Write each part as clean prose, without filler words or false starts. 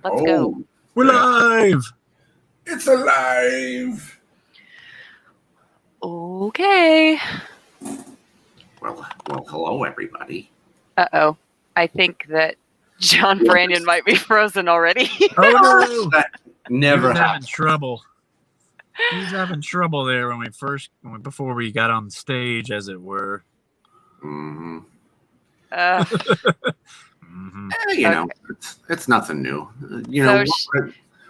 Let's go. We're live. It's alive. Okay. Well, hello, everybody. Uh-oh. I think that John Brandon might be frozen already. Oh, no. That never He was having happened. trouble. He was having trouble there before we got on stage, as it were. Mm-hmm. Mm-hmm. You know, it's nothing new. You know,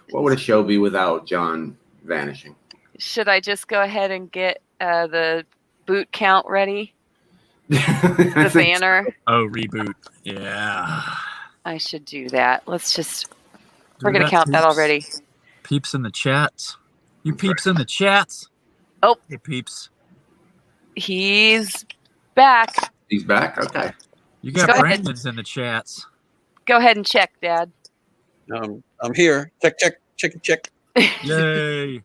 what would a show be without John vanishing? Should I just go ahead and get the boot count ready? The banner? Oh, reboot. Yeah. I should do that. Let's just... Do We're going to count that already. Peeps in the chats. You peeps in the chats. Oh. Hey, peeps. He's back. He's back? Okay. You got Go ahead. Brandon's in the chats. Go ahead and check, Dad. I'm here. Check. Yay.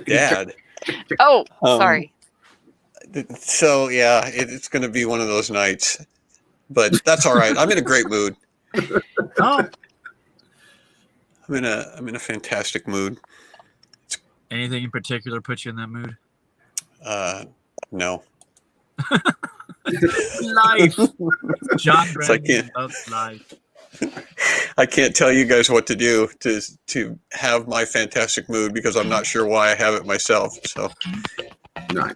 Dad. Oh, sorry. So yeah, it's going to be one of those nights, but that's all right. I'm in a great mood. Oh. I'm in a fantastic mood. Anything in particular put you in that mood? No. Life. John So I Brandon loves life. I can't tell you guys what to do to have my fantastic mood because I'm not sure why I have it myself. So, Nice.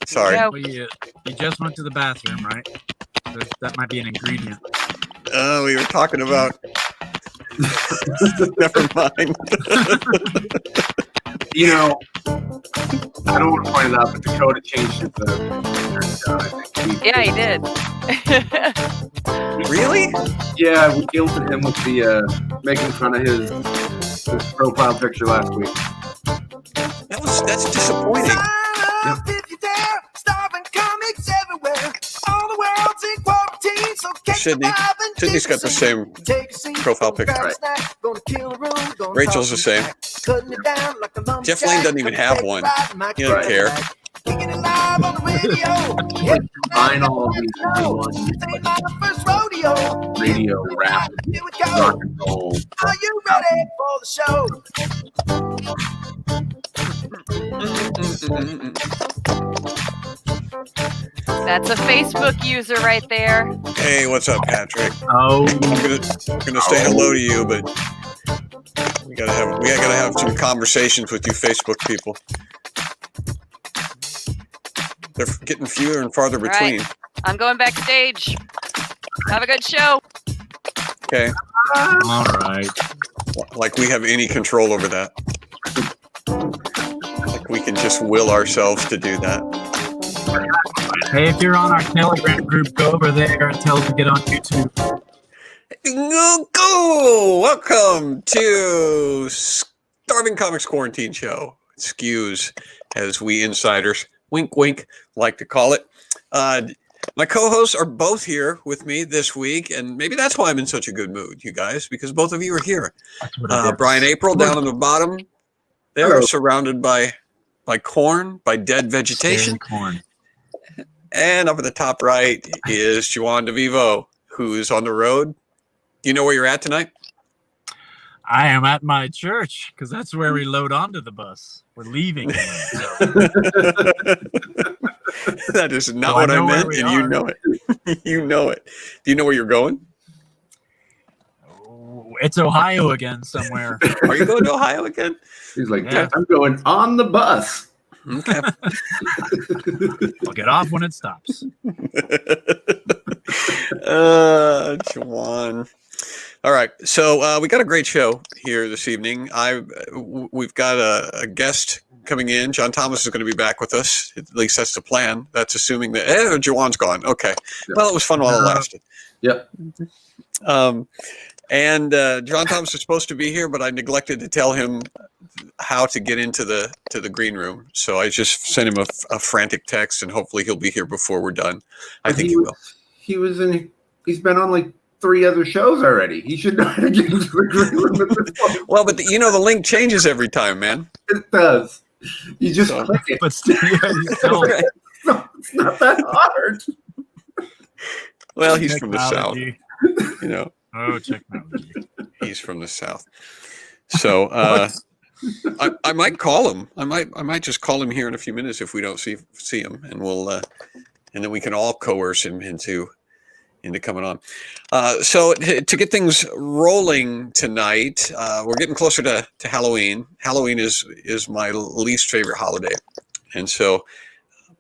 sorry. Yeah. Well, you just went to the bathroom, right? That might be an ingredient. We were talking about. Never mind. You know, I don't want to point it out, but Dakota changed it to Yeah, he did. Really? Yeah, we guilted him with the making fun of his profile picture last week. That's disappointing. Sydney's got the same profile picture. Right. Rachel's the same. Jeff Lane doesn't even have one. He doesn't care. Combine all of these into one radio rap, rock and roll. Are you ready for the show? That's a Facebook user right there. Hey, what's up, Patrick? Oh. I'm gonna say hello to you, but we gotta have some conversations with you Facebook people. They're getting fewer and farther between. Right. I'm going backstage. Have a good show. Okay. All right. Like we have any control over that. Like we can just will ourselves to do that. Hey, if you're on our Telegram group, go over there and tell us to get on YouTube. Go! Welcome to Starving Comics Quarantine Show. SCQS, as we insiders, wink, wink, like to call it. My co-hosts are both here with me this week, and maybe that's why I'm in such a good mood, you guys, because both of you are here. Brian April down on the bottom. They're surrounded by corn, by dead vegetation. Corn. And up at the top right is Juan DeVivo, who's on the road. Do you know where you're at tonight? I am at my church because that's where we load onto the bus. We're leaving. That is not what I meant, and you know it. You know it. Do you know where you're going? Oh, it's Ohio again somewhere. Are you going to Ohio again? He's like, Yeah. I'm going on the bus. Okay. I'll get off when it stops. Juan. All right, so we got a great show here this evening. We've got a guest coming in. John Thomas is going to be back with us. At least that's the plan. That's assuming that Juwan's gone. Okay. Well, it was fun while it lasted. Yep. And John Thomas is supposed to be here, but I neglected to tell him how to get into the green room. So I just sent him a frantic text, and hopefully he'll be here before we're done. I think he will. He's been on like 3 other shows already. He should know how to get into the green room at this point. Well, but the link changes every time, man. It does. You just click it. But still, Right. No, it's not that hard. Well, he's from the South, technology. you know. Oh, technology. He's from the South. So I might call him. I might just call him here in a few minutes if we don't see him, and we'll and then we can all coerce him into coming on. So to get things rolling tonight, we're getting closer to Halloween. Halloween is my least favorite holiday, and so,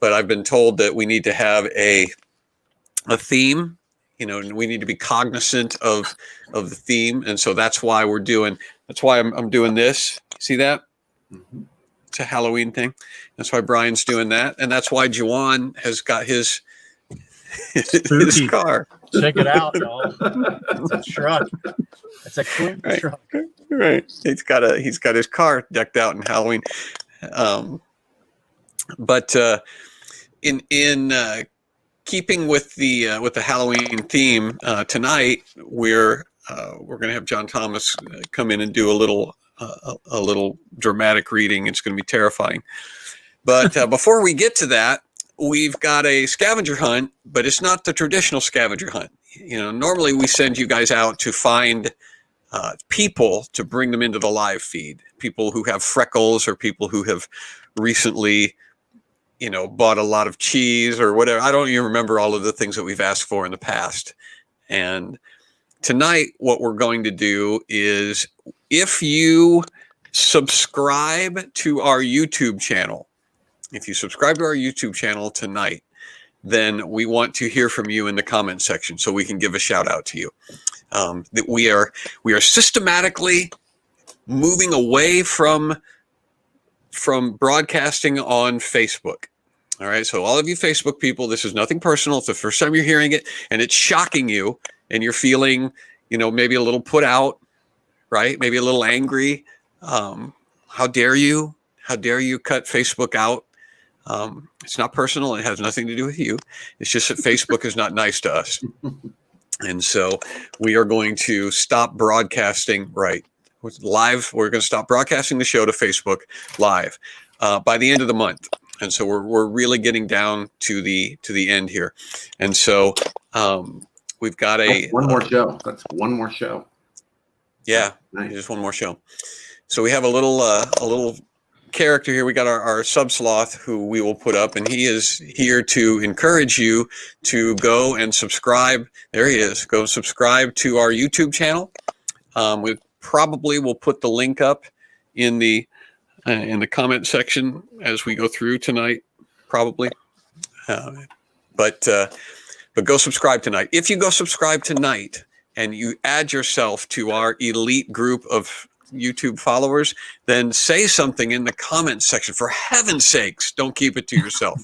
but I've been told that we need to have a theme. And we need to be cognizant of the theme, and so that's why I'm doing this. See that? Mm-hmm. It's a Halloween thing. That's why Brian's doing that, and that's why Juan has got his car. Check it out, y'all. It's a truck. It's a quick truck. Right. He's got his car decked out in Halloween. But in keeping with the Halloween theme, tonight we're going to have John Thomas come in and do a little dramatic reading. It's going to be terrifying. But before we get to that, we've got a scavenger hunt, but it's not the traditional scavenger hunt. Normally we send you guys out to find people to bring them into the live feed. People who have freckles or people who have recently, bought a lot of cheese or whatever. I don't even remember all of the things that we've asked for in the past. And tonight, what we're going to do is, if you subscribe to our YouTube channel, tonight, then we want to hear from you in the comment section so we can give a shout out to you. That we are systematically moving away from broadcasting on Facebook. All right. So all of you Facebook people, this is nothing personal. It's the first time you're hearing it and it's shocking you and you're feeling, maybe a little put out, right? Maybe a little angry. How dare you? How dare you cut Facebook out? It's not personal. It has nothing to do with you. It's just that Facebook is not nice to us. And so we are going to stop broadcasting live. We're going to stop broadcasting the show to Facebook live by the end of the month. And so we're really getting down to the end here. And so we've got one more show. That's one more show. Yeah, nice. Just one more show. So we have a little character here. We got our sub-sloth who we will put up, and he is here to encourage you to go and subscribe. There he is. Go subscribe to our YouTube channel. We probably will put the link up in the comment section as we go through tonight, probably. But go subscribe tonight. If you go subscribe tonight and you add yourself to our elite group of YouTube followers, then say something in the comment section. For heaven's sakes, don't keep it to yourself.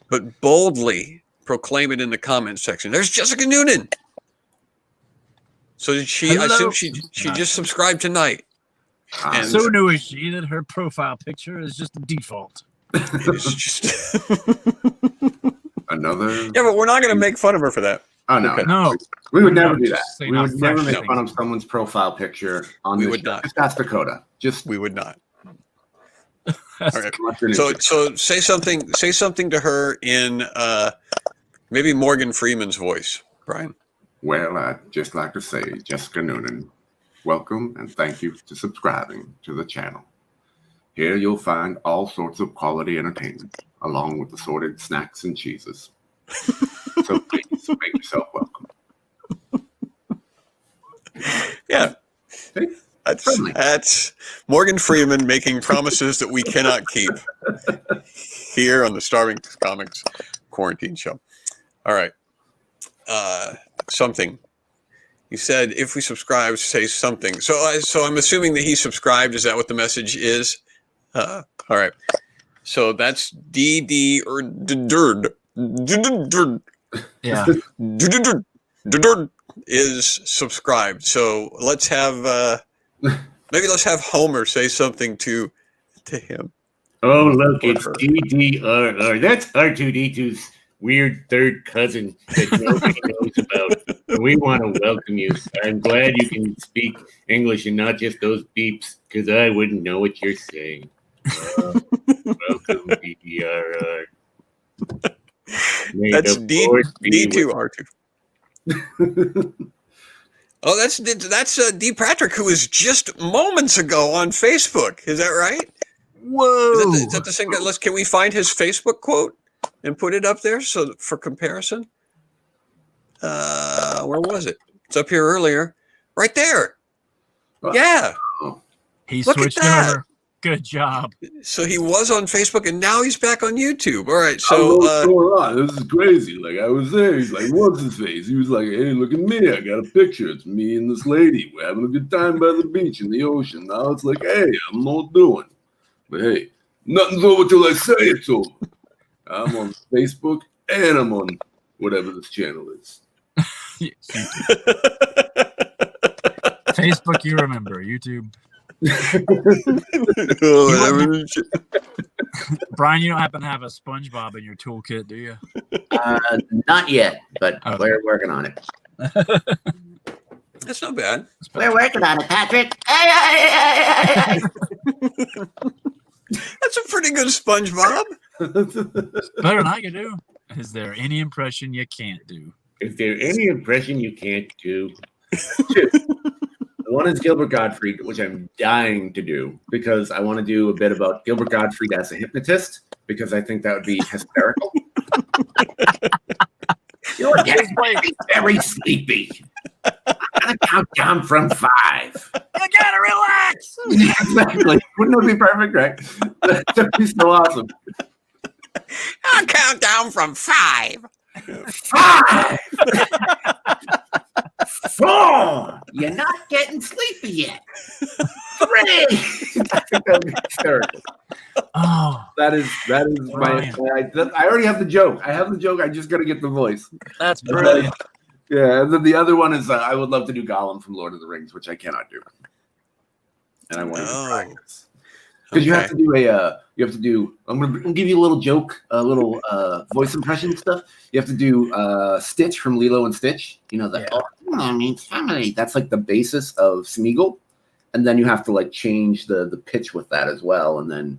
But boldly proclaim it in the comment section. There's Jessica Noonan. So I assume she just subscribed tonight. And so new is she that her profile picture is just a default. It's just another. Yeah, but we're not going to make fun of her for that. Oh no, okay. No, we would never do that. We would never fresh. make fun of someone's profile picture on We the would show. not. Just ask Dakota. We would not. All right. So So say something to her in maybe Morgan Freeman's voice, Brian. well, I'd just like to say, Jessica Noonan, welcome and thank you for subscribing to the channel. Here you'll find all sorts of quality entertainment, along with assorted snacks and cheeses. So please make yourself welcome. Yeah. That's Morgan Freeman making promises that we cannot keep here on the Starving Comics Quarantine Show. All right. Something. You said if we subscribe, say something. So I'm assuming that he subscribed. Is that what the message is? All right. So that's DD or Yeah. is subscribed. So let's have let's have Homer say something to him. Oh, look, it's DDRR. That's R2D2's weird third cousin that nobody knows about. We want to welcome you. I'm glad you can speak English and not just those beeps, because I wouldn't know what you're saying. Welcome, DDRR. That's D2R2. Oh, that's D. Patrick, who was just moments ago on Facebook. Is that right? Whoa! Is that the same guy? Can we find his Facebook quote and put it up there for comparison? Where was it? It's up here earlier. Right there. Yeah. He Look at switched that. over. Good job. So he was on Facebook and now he's back on YouTube. All right. So So what's going on? This is crazy. Like I was there. He's like, "What's his face?" He was like, "Hey, look at me. I got a picture. It's me and this lady. We're having a good time by the beach in the ocean." Now it's like, "Hey, I'm not doing." But hey, nothing's over till I say it's over. I'm on Facebook and I'm on whatever this channel is. Facebook, you remember. YouTube. Brian, you don't happen to have a SpongeBob in your toolkit, do you? Not yet, but Okay. we're working on it. that's not bad. We're working on it, Patrick. That's a pretty good SpongeBob. Better than I can do. Is there any impression you can't do? Is there any impression you can't do? The one is Gilbert Godfrey, which I'm dying to do because I want to do a bit about Gilbert Godfrey as a hypnotist because I think that would be hysterical. You're getting very sleepy. I'm gonna count down from 5. I gotta relax. Exactly. Wouldn't that be perfect, right? That'd be so awesome. I'll count down from 5. 5, 4. You're not getting sleepy yet. 3. I think that would be hysterical. Oh, That is my. I already have the joke. I have the joke. I just got to get the voice. that's brilliant. Yeah, and then the other one is I would love to do Gollum from Lord of the Rings, which I cannot do, and I want to practice because you have to do I'm gonna give you a little joke, a little voice impression stuff. You have to do Stitch from Lilo and Stitch. You know that. Oh, I mean, family. That's like the basis of Smeagol, and then you have to like change the pitch with that as well. And then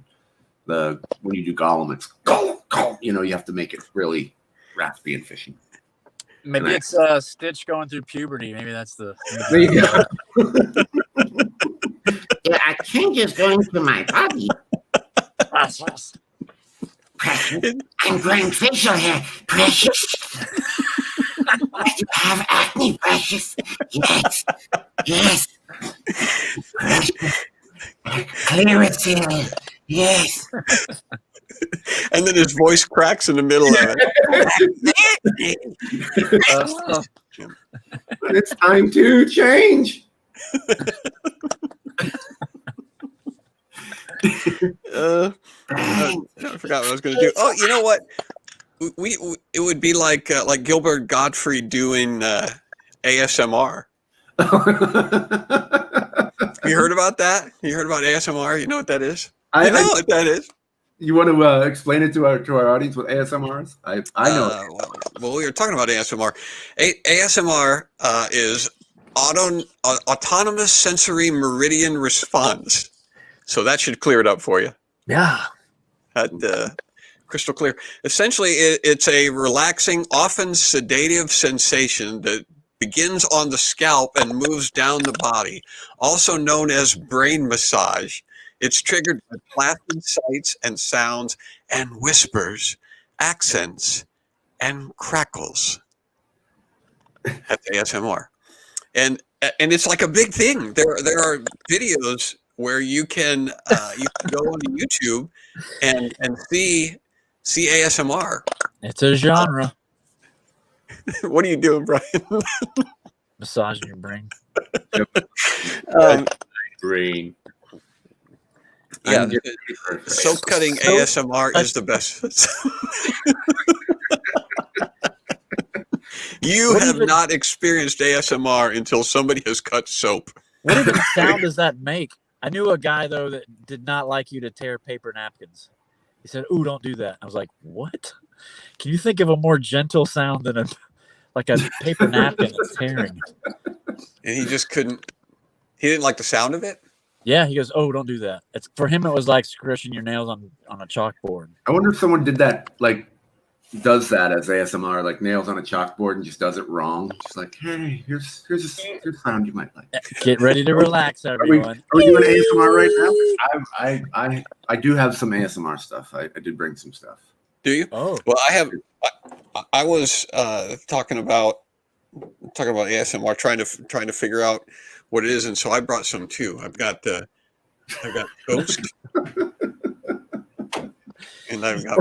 when you do Gollum, it's Gollum. You know, you have to make it really raspy and fishy. Maybe it's Stitch going through puberty. Maybe that's the. There you go. Yeah, I changes going through my body. Precious. I'm growing facial hair. Precious. You have acne, Precious. Yes. Yes. Precious. Clearance here. Yes. And then his voice cracks in the middle of it. It's time to change. I forgot what I was going to do. Oh, you know what? It would be like Gilbert Godfrey doing ASMR. You heard about that? You heard about ASMR? You know what that is? I know what that is. You want to explain it to our audience what ASMR is? I know. Well, we were talking about ASMR. ASMR is autonomous sensory meridian response. So that should clear it up for you. Yeah. Crystal clear. Essentially, it's a relaxing, often sedative sensation that begins on the scalp and moves down the body, also known as brain massage. It's triggered by placid sights and sounds and whispers, accents, and crackles. That's ASMR. And it's like a big thing. There are videos where you can go on YouTube and see ASMR. It's a genre. What are you doing, Brian? Massaging your brain. Brain. Yeah, soap cutting ASMR is the best. You have not experienced ASMR until somebody has cut soap. What even sound does that make? I knew a guy, though, that did not like you to tear paper napkins. He said, "Ooh, don't do that." I was like, "What? Can you think of a more gentle sound than a paper napkin that's tearing?" And he just couldn't. He didn't like the sound of it. Yeah, he goes, "Oh, don't do that." It's for him. It was like scratching your nails on a chalkboard. I wonder if someone did that like does that as ASMR, like nails on a chalkboard and just does it wrong. Just like, hey, here's a sound you might like. Get ready to relax, everyone. Are we doing ASMR right now? I do have some ASMR stuff. I did bring some stuff. Do you? Oh, Well, I was talking about ASMR, trying to figure out what it is, and so I brought some too. I've got Ghost, and I've got.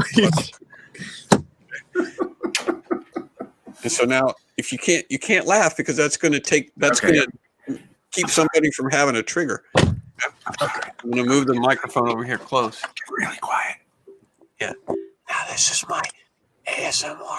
And so now, if you can't laugh because that's going to keep somebody from having a trigger. I'm going to move the microphone over here close. Get really quiet. Yeah. Now this is my ASMR.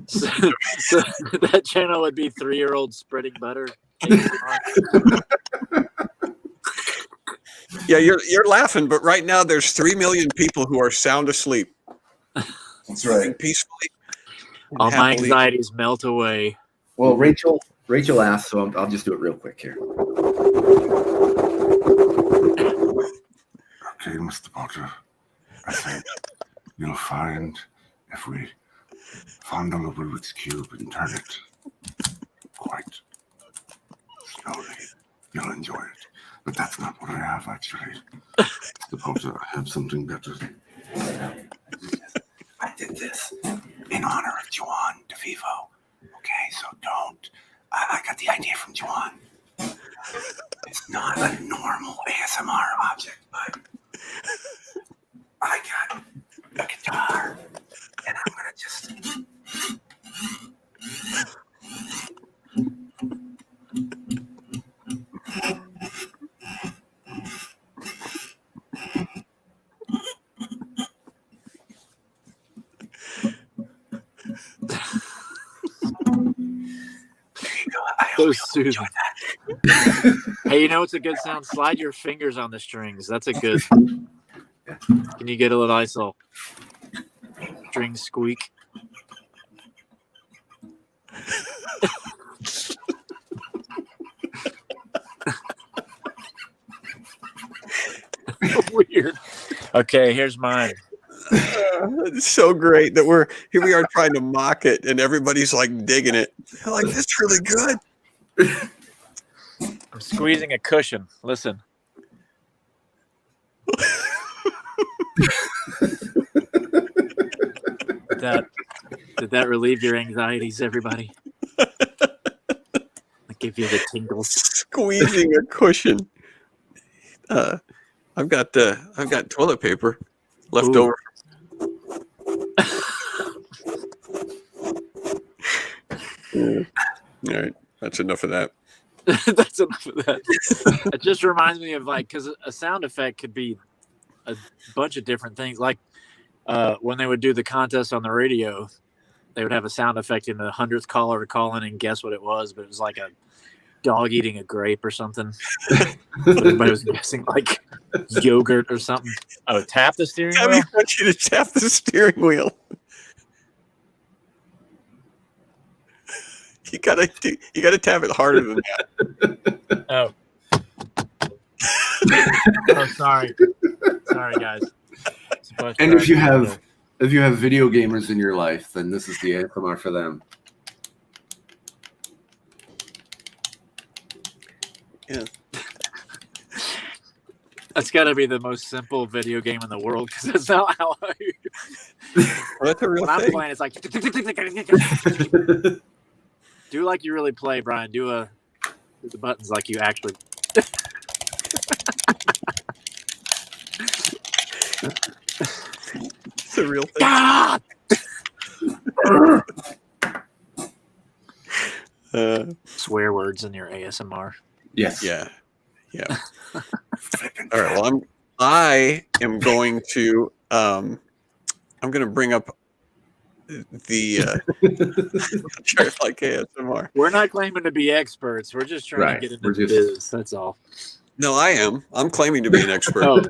so that channel would be 3-year-old spreading butter. Yeah, you're laughing, but right now there's 3 million people who are sound asleep. That's Living peacefully. and All my happily. anxieties melt away. Well, Rachel asked, so I'll just do it real quick here. Okay, Mr. Potter, I think you'll find if we fondle the Rubik's Cube and turn it quite slowly, you'll enjoy it. But that's not what I have, actually. Mr. Potter, I have something better. I did this in honor of Juan DeVivo. Okay, so don't. I got the idea from Juan. It's not a normal ASMR object, but I got a guitar, and I'm gonna just. So soothing. Hey, you know what's a good sound? Slide your fingers on the strings. That's a good. Can you get a little nice little string squeak? Weird. Okay, here's mine. It's so great that we are trying to mock it, and everybody's like digging it. They're like, "That's really good." I'm squeezing a cushion. Listen. Did that relieve your anxieties, everybody? I give you the tingles. Squeezing a cushion. I've got toilet paper left over. All right, that's enough of that. That's enough of that. It just reminds me of because a sound effect could be a bunch of different things. Like when they would do the contest on the radio, they would have a sound effect in the 100th caller to call in and guess what it was, but it was like a dog eating a grape or something. Everybody was guessing like yogurt or something. Oh, tap the steering wheel? I want you to tap the steering wheel. You gotta tap it harder than that. Oh. Oh, sorry. Sorry, guys. And if you have video gamers in your life, then this is the ASMR for them. Yeah. That's got to be the most simple video game in the world because that's not how I. Well, that's a real When I'm thing. playing, it's like. Do like you really play, Brian. Do the buttons like you actually. It's a real thing. Ah! Swear words in your ASMR. Yes. Yeah. All right. Well, I am going to I'm going to bring up the chart like ASMR. We're not claiming to be experts. We're just trying to get into the biz. That's all. No, I am. I'm claiming to be an expert. Oh,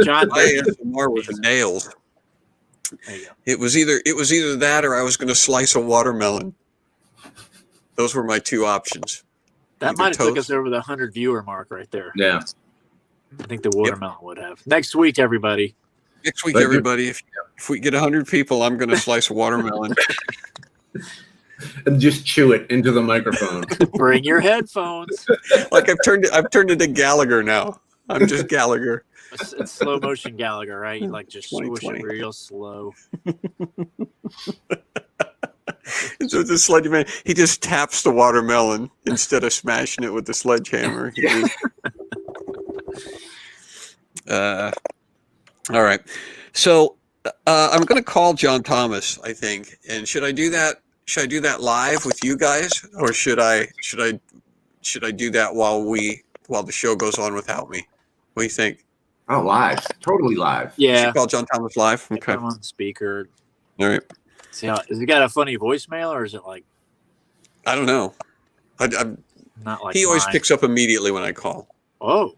John, my ASMR was nails. There you go. It was either that or I was going to slice a watermelon. Those were my two options. That Either might have took toast- us over the 100 viewer mark right there. Yeah. I think the watermelon would have. Next week, everybody. Next week, But- everybody, if we get 100 people, I'm going to slice a watermelon. And just chew it into the microphone. Bring your headphones. Like I've turned into Gallagher now. I'm just Gallagher. It's slow motion Gallagher, right? You like just swish 2020. it real slow. So the sledgehammer, he just taps the watermelon instead of smashing it with the sledgehammer. He just- all right. So I'm going to call John Thomas, I think. And should I do that? Should I do that live with you guys, or should I do that while the show goes on without me? What do you think? Oh, live. Totally live. Yeah. Should call John Thomas live. Okay. Come on speaker. All right. See how is it got a funny voicemail or is it like I don't know. I'm not like he always mine? picks up immediately when I call. Oh.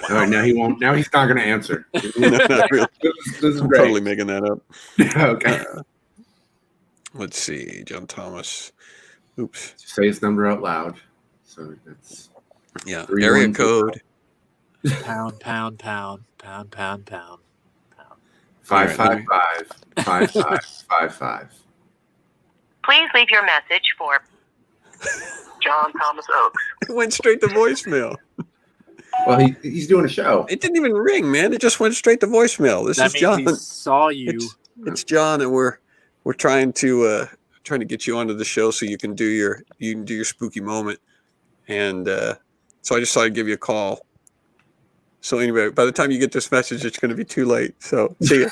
All right, now he won't. Now he's not going to answer. Not really. This is I'm great. totally making that up. Okay. Let's see, John Thomas. Oops. Say his number out loud. So that's Yeah. 3, Area 1, 2. code. Pound, pound, pound, pound, pound, pound. 555-5555. Please leave your message for John Thomas Oaks. It went straight to voicemail. Well, he's doing a show. It didn't even ring, man. It just went straight to voicemail. This That is means John. he saw you. It's John, and we're trying to get you onto the show so you can do your spooky moment. And so I just thought I'd give you a call. So anyway, by the time you get this message, it's going to be too late. So see ya.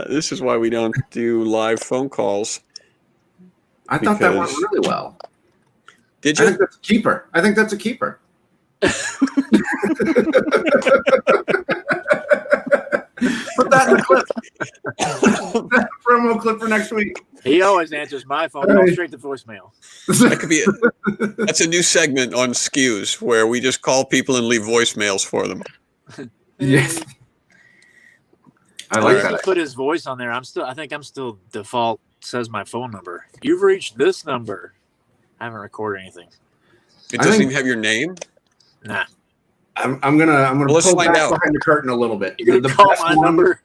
This is why we don't do live phone calls. I thought that went Because- really well. Did I you? think that's a keeper. I think that's a keeper. Put that in the clip. That promo clip for next week. He always answers my phone. Go straight to voicemail. That could be it. That's a new segment on SCQS where we just call people and leave voicemails for them. Yes. I I like used to that. put his voice on there. I think I'm still default says my phone number. You've reached this number. I haven't recorded anything. It I doesn't think- even have your name. Nah. I'm gonna Well, let's pull find back out. behind the curtain a little bit. You're The gonna call best my one- number.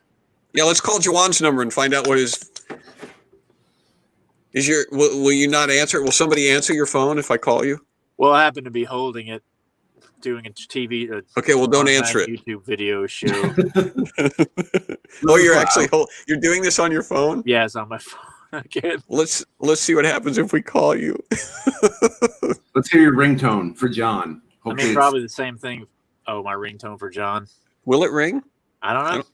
Yeah, let's call Juan's number and find out what his. Is your will you not answer it? Will somebody answer your phone if I call you? Well, I happen to be holding it, doing a TV. Okay, well don't online answer it. YouTube video show. Oh, you're actually you're doing this on your phone? Yeah, it's on my phone. Again. Let's see what happens if we call you. Let's hear your ringtone for John. I Hopefully mean, it's- probably the same thing. Oh, my ringtone for John. Will it ring? I don't know. I don't-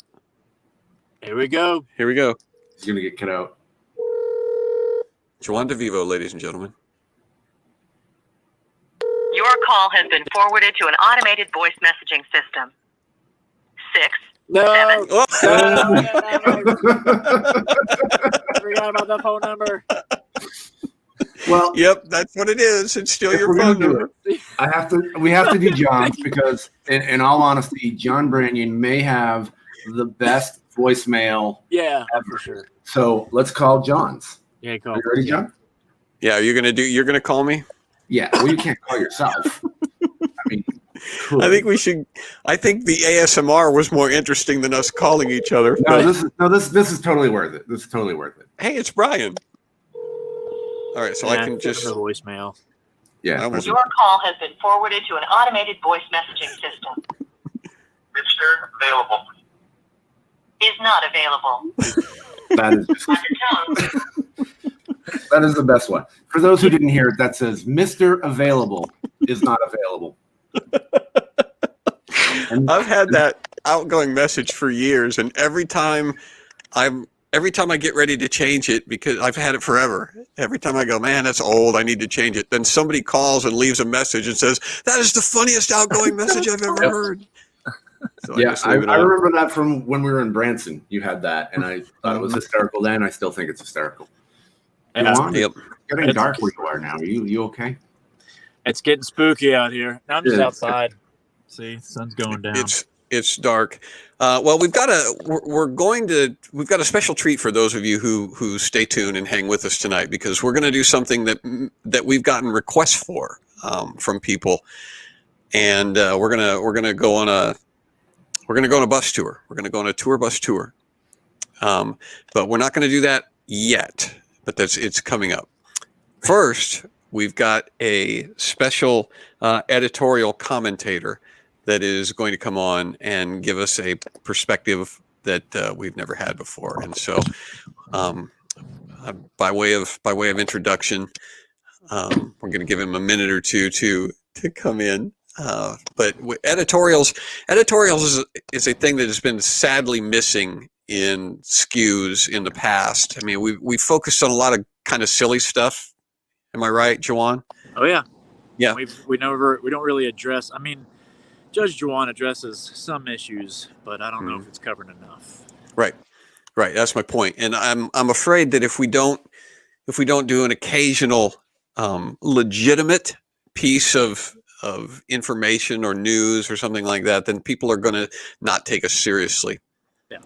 Here we go. Here we go. He's gonna get cut out. Juan DeVivo, ladies and gentlemen. Your call has been forwarded to an automated voice messaging system. 6. No. Oh! Forgot about the phone number. Well, Yep, that's what it is. It's still if your we're phone gonna do number. it, we have to do John's because, in all honesty, John Branyan may have the best voicemail. Yeah, for sure. So let's call John's. Yeah, Are call. you ready, John? Yeah, you're gonna call me? Yeah. Well, you can't call yourself. I mean, cool. I think we should. I think the ASMR was more interesting than us calling each other. No, but- this is totally worth it. This is totally worth it. hey, it's Brian. All right, so I can just. the voicemail. Yeah. I almost- Your call has been forwarded to an automated voice messaging system. Mr. Available. Is not available. That is that is the best one. For those who didn't hear it, that says Mr. Available is not available. And I've had that outgoing message for years, and every time I get ready to change it, because I've had it forever. Every time I go, man, that's old, I need to change it. Then somebody calls and leaves a message and says, that is the funniest outgoing message I've ever heard. So yeah, just I leave it on. remember that from when we were in Branson. You had that, and I thought it was hysterical then. I still think it's hysterical. Yeah. Juan, Yep. it's getting dark where you are now. Are you okay? It's getting spooky out here. Now I'm just Yeah. outside. See, the sun's going down. It's dark. Well, we've got a special treat for those of you who stay tuned and hang with us tonight, because we're going to do something that we've gotten requests for from people, and we're gonna go on a bus tour. We're gonna go on a tour bus tour, but we're not going to do that yet. But it's coming up. First, we've got a special editorial commentator that is going to come on and give us a perspective that we've never had before. And so, by way of introduction, we're going to give him a minute or two to come in. But editorials is a thing that has been sadly missing in SCQS in the past. I mean, we focused on a lot of kind of silly stuff. Am I right, Juan? Oh yeah. Yeah. We don't really address. I mean, Judge Juan addresses some issues, but I don't know if it's covered enough. Right. That's my point. And I'm afraid that if we don't do an occasional legitimate piece of information or news or something like that, then people are going to not take us seriously. Yeah.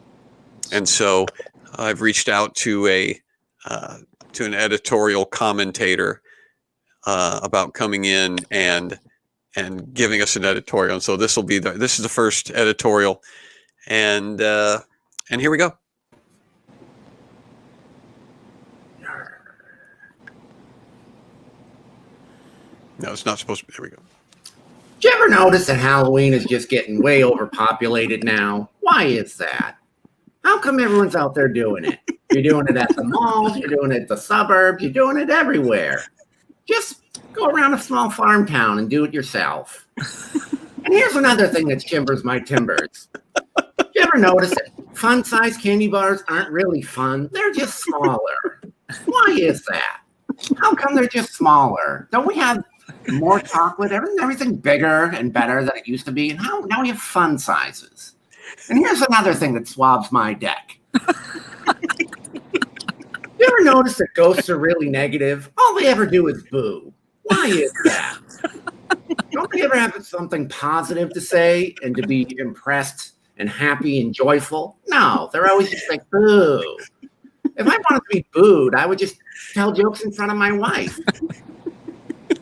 And so I've reached out to an editorial commentator about coming in and giving us an editorial. And so this is the first editorial, and here we go. No, it's not supposed to be. There we go. Do you ever notice that Halloween is just getting way overpopulated now? Why is that? How come everyone's out there doing it? You're doing it at the malls, you're doing it at the suburbs, you're doing it everywhere. Just go around a small farm town and do it yourself. And here's another thing that timbers my timbers. Do you ever notice that fun-sized candy bars aren't really fun? They're just smaller. Why is that? How come they're just smaller? Don't we have more chocolate? Everything bigger and better than it used to be? And now we have fun sizes. And here's another thing that swabs my deck. You ever notice that ghosts are really negative? All they ever do is boo. Why is that? Don't they ever have something positive to say and to be impressed and happy and joyful? No, they're always just like, boo. If I wanted to be booed, I would just tell jokes in front of my wife.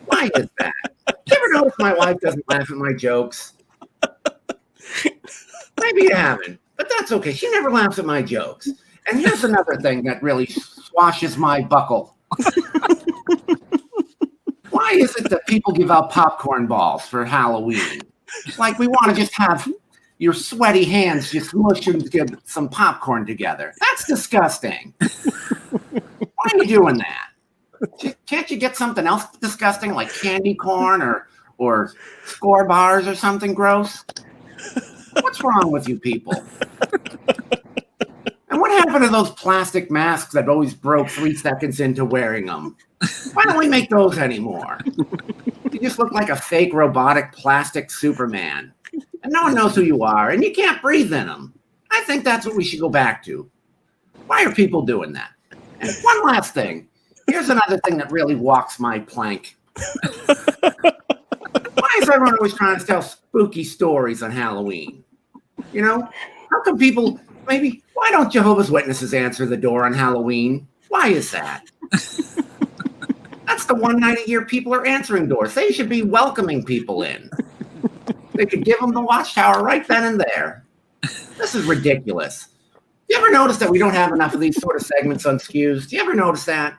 Why is that? You ever notice my wife doesn't laugh at my jokes? Maybe you haven't, but that's okay. She never laughs at my jokes. And here's another thing that really swashes my buckle. Why is it that people give out popcorn balls for Halloween? Like we want to just have your sweaty hands just mush and get some popcorn together. That's disgusting. Why are you doing that? Can't you get something else disgusting like candy corn or score bars or something gross? What's wrong with you people? And what happened to those plastic masks that always broke 3 seconds into wearing them? Why don't we make those anymore? You just look like a fake robotic plastic Superman. And no one knows who you are, and you can't breathe in them. I think that's what we should go back to. Why are people doing that? And one last thing. Here's another thing that really walks my plank. Why is everyone always trying to tell spooky stories on Halloween? You know, how come people, why don't Jehovah's Witnesses answer the door on Halloween? Why is that? That's the one night a year people are answering doors. They should be welcoming people in. They could give them the watchtower right then and there. This is ridiculous. You ever notice that we don't have enough of these sort of segments on SCQS? Do you ever notice that?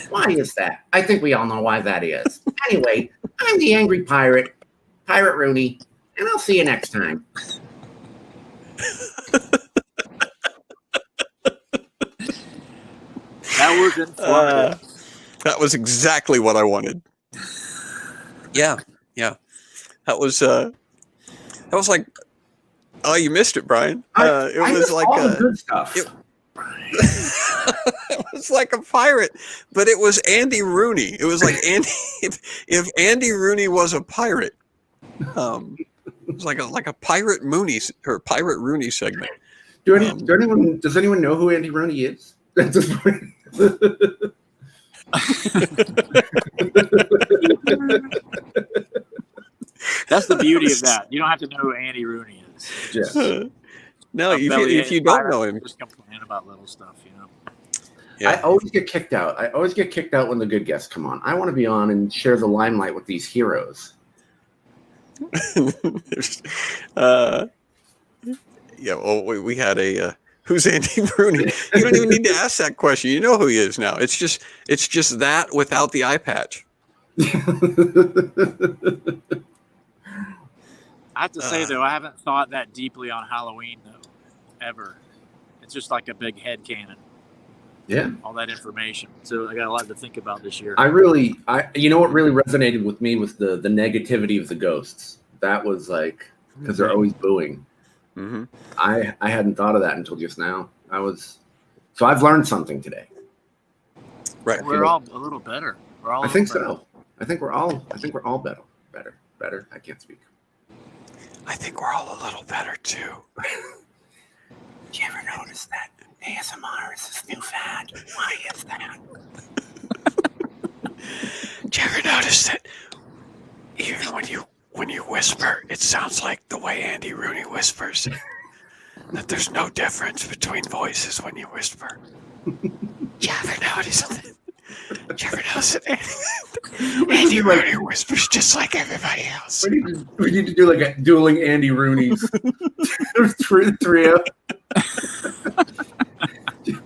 Why is that? I think we all know why that is. Anyway, I'm the Angry Pirate, Pirate Rooney, and I'll see you next time. That was informative. That was exactly what I wanted. Yeah. That was like, oh, you missed it, Brian. It was like all the good stuff. It was like a pirate, but it was Andy Rooney. It was like Andy. If Andy Rooney was a pirate, it was like a pirate Mooney or pirate Rooney segment. Does anyone know who Andy Rooney is at this point? That's the beauty of that. You don't have to know who Andy Rooney is. Yes. No, if you don't know him, just complain about little stuff, you know. I always get kicked out. I always get kicked out when the good guests come on. I want to be on and share the limelight with these heroes. We had a who's Andy Rooney? You don't even need to ask that question. You know who he is now. It's just that without the eye patch. I have to say though, I haven't thought that deeply on Halloween though, ever. It's just like a big headcanon. Yeah. All that information. So I got a lot to think about this year. You know what really resonated with me was the negativity of the ghosts. That was like, because they're always booing. Mm-hmm. I hadn't thought of that until just now. So I've learned something today. Right. We're all a little better. We're all. I think so. I think we're all better. I can't speak. I think we're all a little better too. Did you ever notice that ASMR is this new fad? Why is that? Did you ever notice that even when you whisper, it sounds like the way Andy Rooney whispers? That there's no difference between voices when you whisper. Did you ever notice that? Did you ever notice that Andy Rooney whispers just like everybody else? We need to do like a dueling Andy Rooneys. trio.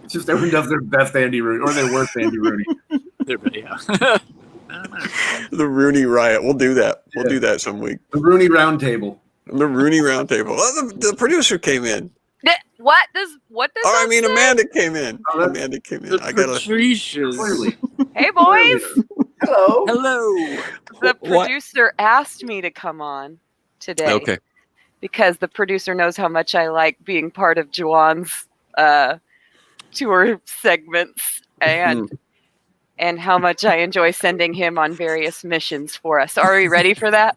Just everyone does their best Andy Rooney or their worst Andy Rooney. Yeah. The Rooney Riot. We'll do that. We'll do that some week. The Rooney Roundtable. The Rooney Roundtable. Oh, the producer came in. What does Oh, I mean, say? Amanda came in. Amanda came in. I gotta. Clearly. Hey, boys. Hello. Hello. The producer asked me to come on today. Okay. Because the producer knows how much I like being part of Juan's tour segments and how much I enjoy sending him on various missions for us. Are we ready for that?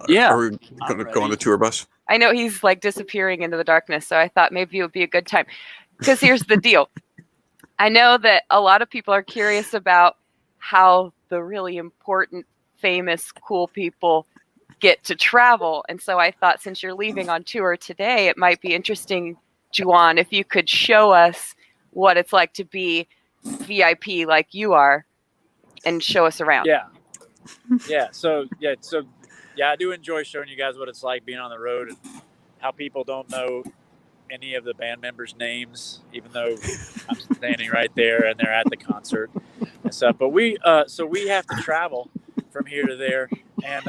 Yeah. Are we going to go on the tour bus? I know he's like disappearing into the darkness, so I thought maybe it would be a good time. Because here's the deal. I know that a lot of people are curious about how the really important, famous, cool people get to travel. And so I thought since you're leaving on tour today, it might be interesting, Juan, if you could show us what it's like to be VIP like you are and show us around. Yeah. So I do enjoy showing you guys what it's like being on the road and how people don't know any of the band members' names, even though I'm standing right there and they're at the concert and stuff. But we have to travel from here to there, and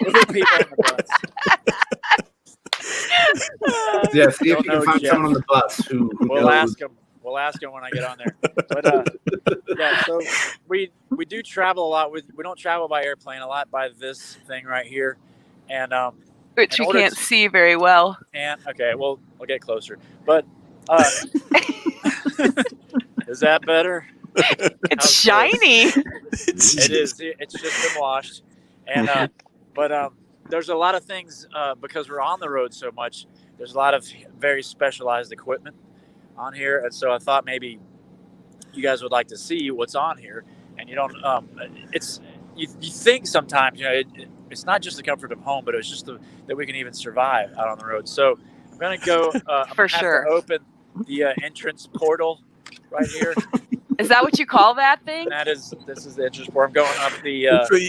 we'll put people on the bus. Yeah, see if you can find someone on the bus who we'll knows. ask them. We'll ask them when I get on there. But yeah, so we do travel a lot. We don't travel by airplane, a lot by this thing right here, and which we can't see very well. And okay, well, we'll get closer. But is that better? It's shiny. It is. It's just been washed, and but there's a lot of things because we're on the road so much. There's a lot of very specialized equipment on here, and so I thought maybe you guys would like to see what's on here. And you don't. It's you think sometimes it's not just the comfort of home, but it's just that we can even survive out on the road. So I'm gonna go. I'm For gonna have sure. to open the entrance portal right here. Is that what you call that thing? And this is the entrance portal. I'm going up the. That's what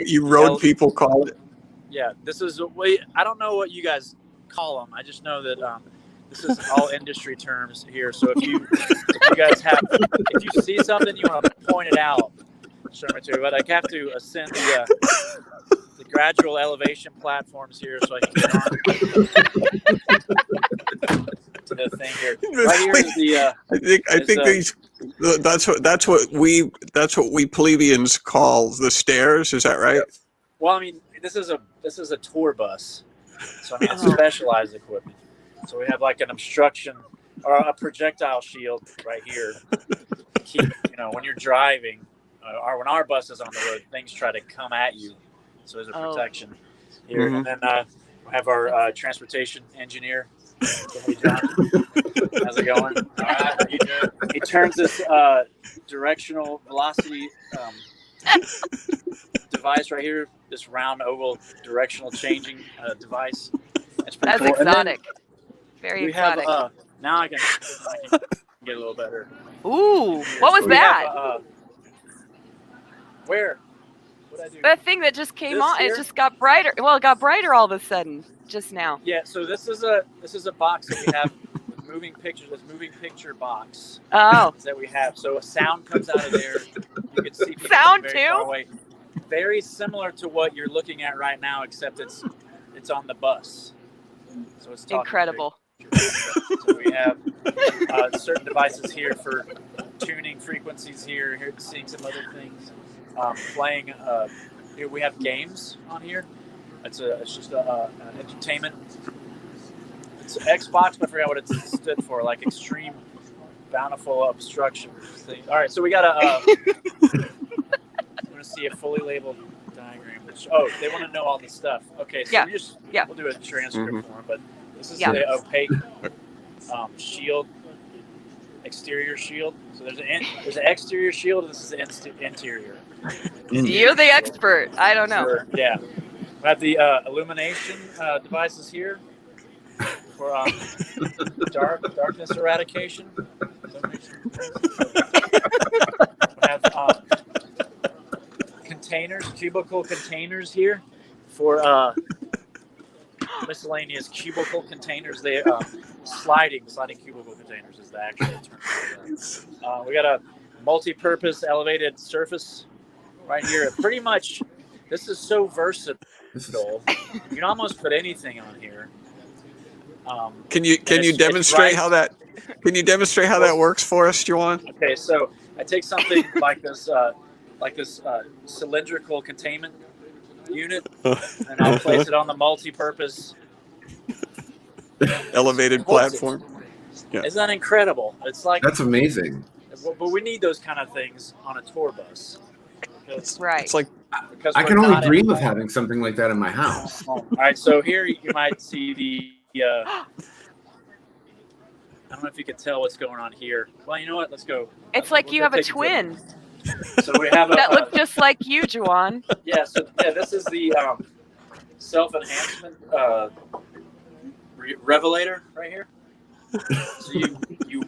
you road people call it. Yeah, this is. I don't know what you guys call them. I just know that this is all industry terms here. So if you see something you want to point it out, show me too. But I have to ascend the gradual elevation platforms here so I can get on to the thing here. Right here is the. I think these. That's what we plebeians call the stairs. Is that right? Well, I mean, this is a tour bus, so I mean it's specialized equipment. So we have like an obstruction or a projectile shield right here. Keep when you're driving, or when our bus is on the road, things try to come at you. So there's a protection here, and then we have our transportation engineer. Hey, John. How's it going? He turns this directional velocity device right here this round oval directional changing device. It's pretty That's cool. And then exotic. Very we exotic. have now I can get a little better. Ooh, what was We that? have, where? What I do? That thing that just came This on. here? It just got brighter. Well, it got brighter all of a sudden just now. Yeah. So this is a box that we have. Moving picture. This moving picture box. Oh. That we have. So a sound comes out of there. You can see people Sound very too? far away. Very similar to what you're looking at right now, except it's on the bus. So it's talking Incredible. So we have certain devices here for tuning frequencies here seeing some other things. Playing, here we have games on here. It's just an entertainment. It's Xbox, but I forgot what it stood for, like Extreme Bountiful Obstruction thing. All right, so we got I'm going to see a fully labeled diagram. They want to know all the stuff. Okay, so we'll do a transcript for them, but this is the opaque shield, exterior shield. So there's an exterior shield, and this is the interior. You're the expert. I don't know. Yeah. We have the illumination devices here for darkness eradication. We have cubicle containers here for miscellaneous cubicle containers. They sliding cubicle containers is the actual term for that. We got a multi-purpose elevated surface right here. Pretty much, this is so versatile. You can almost put anything on here. Can you demonstrate how that? Can you demonstrate how that works for us, Juan? Okay, so I take something like this cylindrical containment unit, and I'll place it on the multi-purpose elevated platform. Yeah. Isn't that incredible? It's like that's amazing. But we need those kind of things on a tour bus. Right. It's like I can only dream of having something like that in my house. All right, so here you might see the. I don't know if you can tell what's going on here. Well, you know what? Let's go. It's like you have a twin. So we have that look just like you, Juan. Yeah. So this is the self-enhancement revelator right here. So you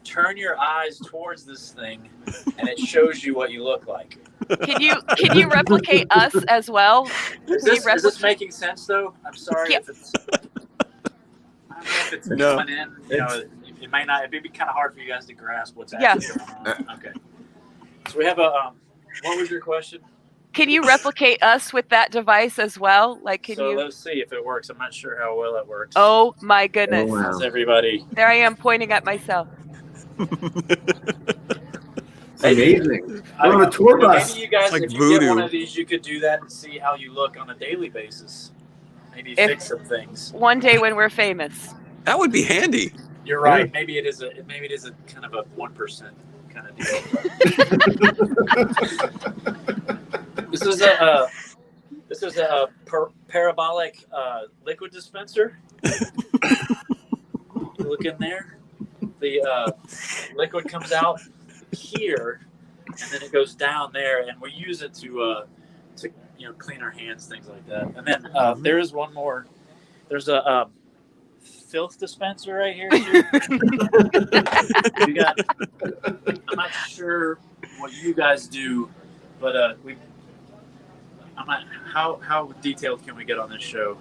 turn your eyes towards this thing, and it shows you what you look like. Can you replicate us as well? Is this making sense though? I'm sorry if it's. I don't know if it's coming in. You know, it might not. It'd be kind of hard for you guys to grasp what's actually going on. Okay. So we have a. What was your question? Can you replicate us with that device as well? Like, can you? Let's see if it works. I'm not sure how well it works. Oh my goodness! Oh, wow. How's everybody? There I am pointing at myself. Amazing. We're on a tour bus. Maybe you guys, like if you voodoo. get one of these, you could do that and see how you look on a daily basis. Maybe fix some things. One day when we're famous. That would be handy. You're right. Maybe it is a kind of a 1% kind of deal. This is a parabolic liquid dispenser. You look in there. The liquid comes out here, and then it goes down there, and we use it to clean our hands, things like that. And then there is one more. There's a filth dispenser right here. We got. I'm not sure what you guys do, but I'm not. How detailed can we get on this show?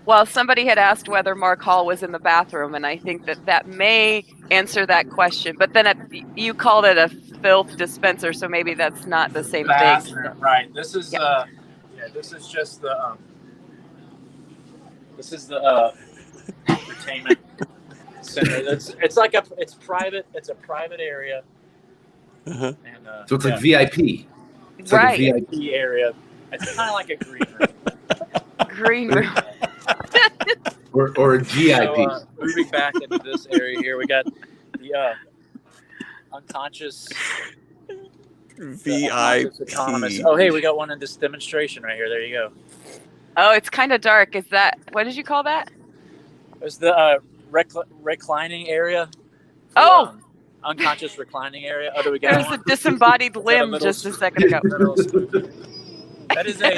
Well, somebody had asked whether Mark Hall was in the bathroom, and I think that may answer that question. But then you called it a filth dispenser, so maybe that's not the same thing. Right. This is this is just the entertainment center. It's private. It's a private area. Uh-huh. And So it's like VIP. It's Right. like a VIP. the area. It's kind of like a green room. Green room. Or a GIP. So, moving back into this area here, we got the unconscious autonomous. VIP. Oh, hey, we got one in this demonstration right here. There you go. Oh, it's kind of dark. Is that what did you call that? There's the reclining area. Oh! Unconscious reclining area. Oh, do we got There's one? a disembodied Is that limb middle just a school? second ago. Middle school. That is a.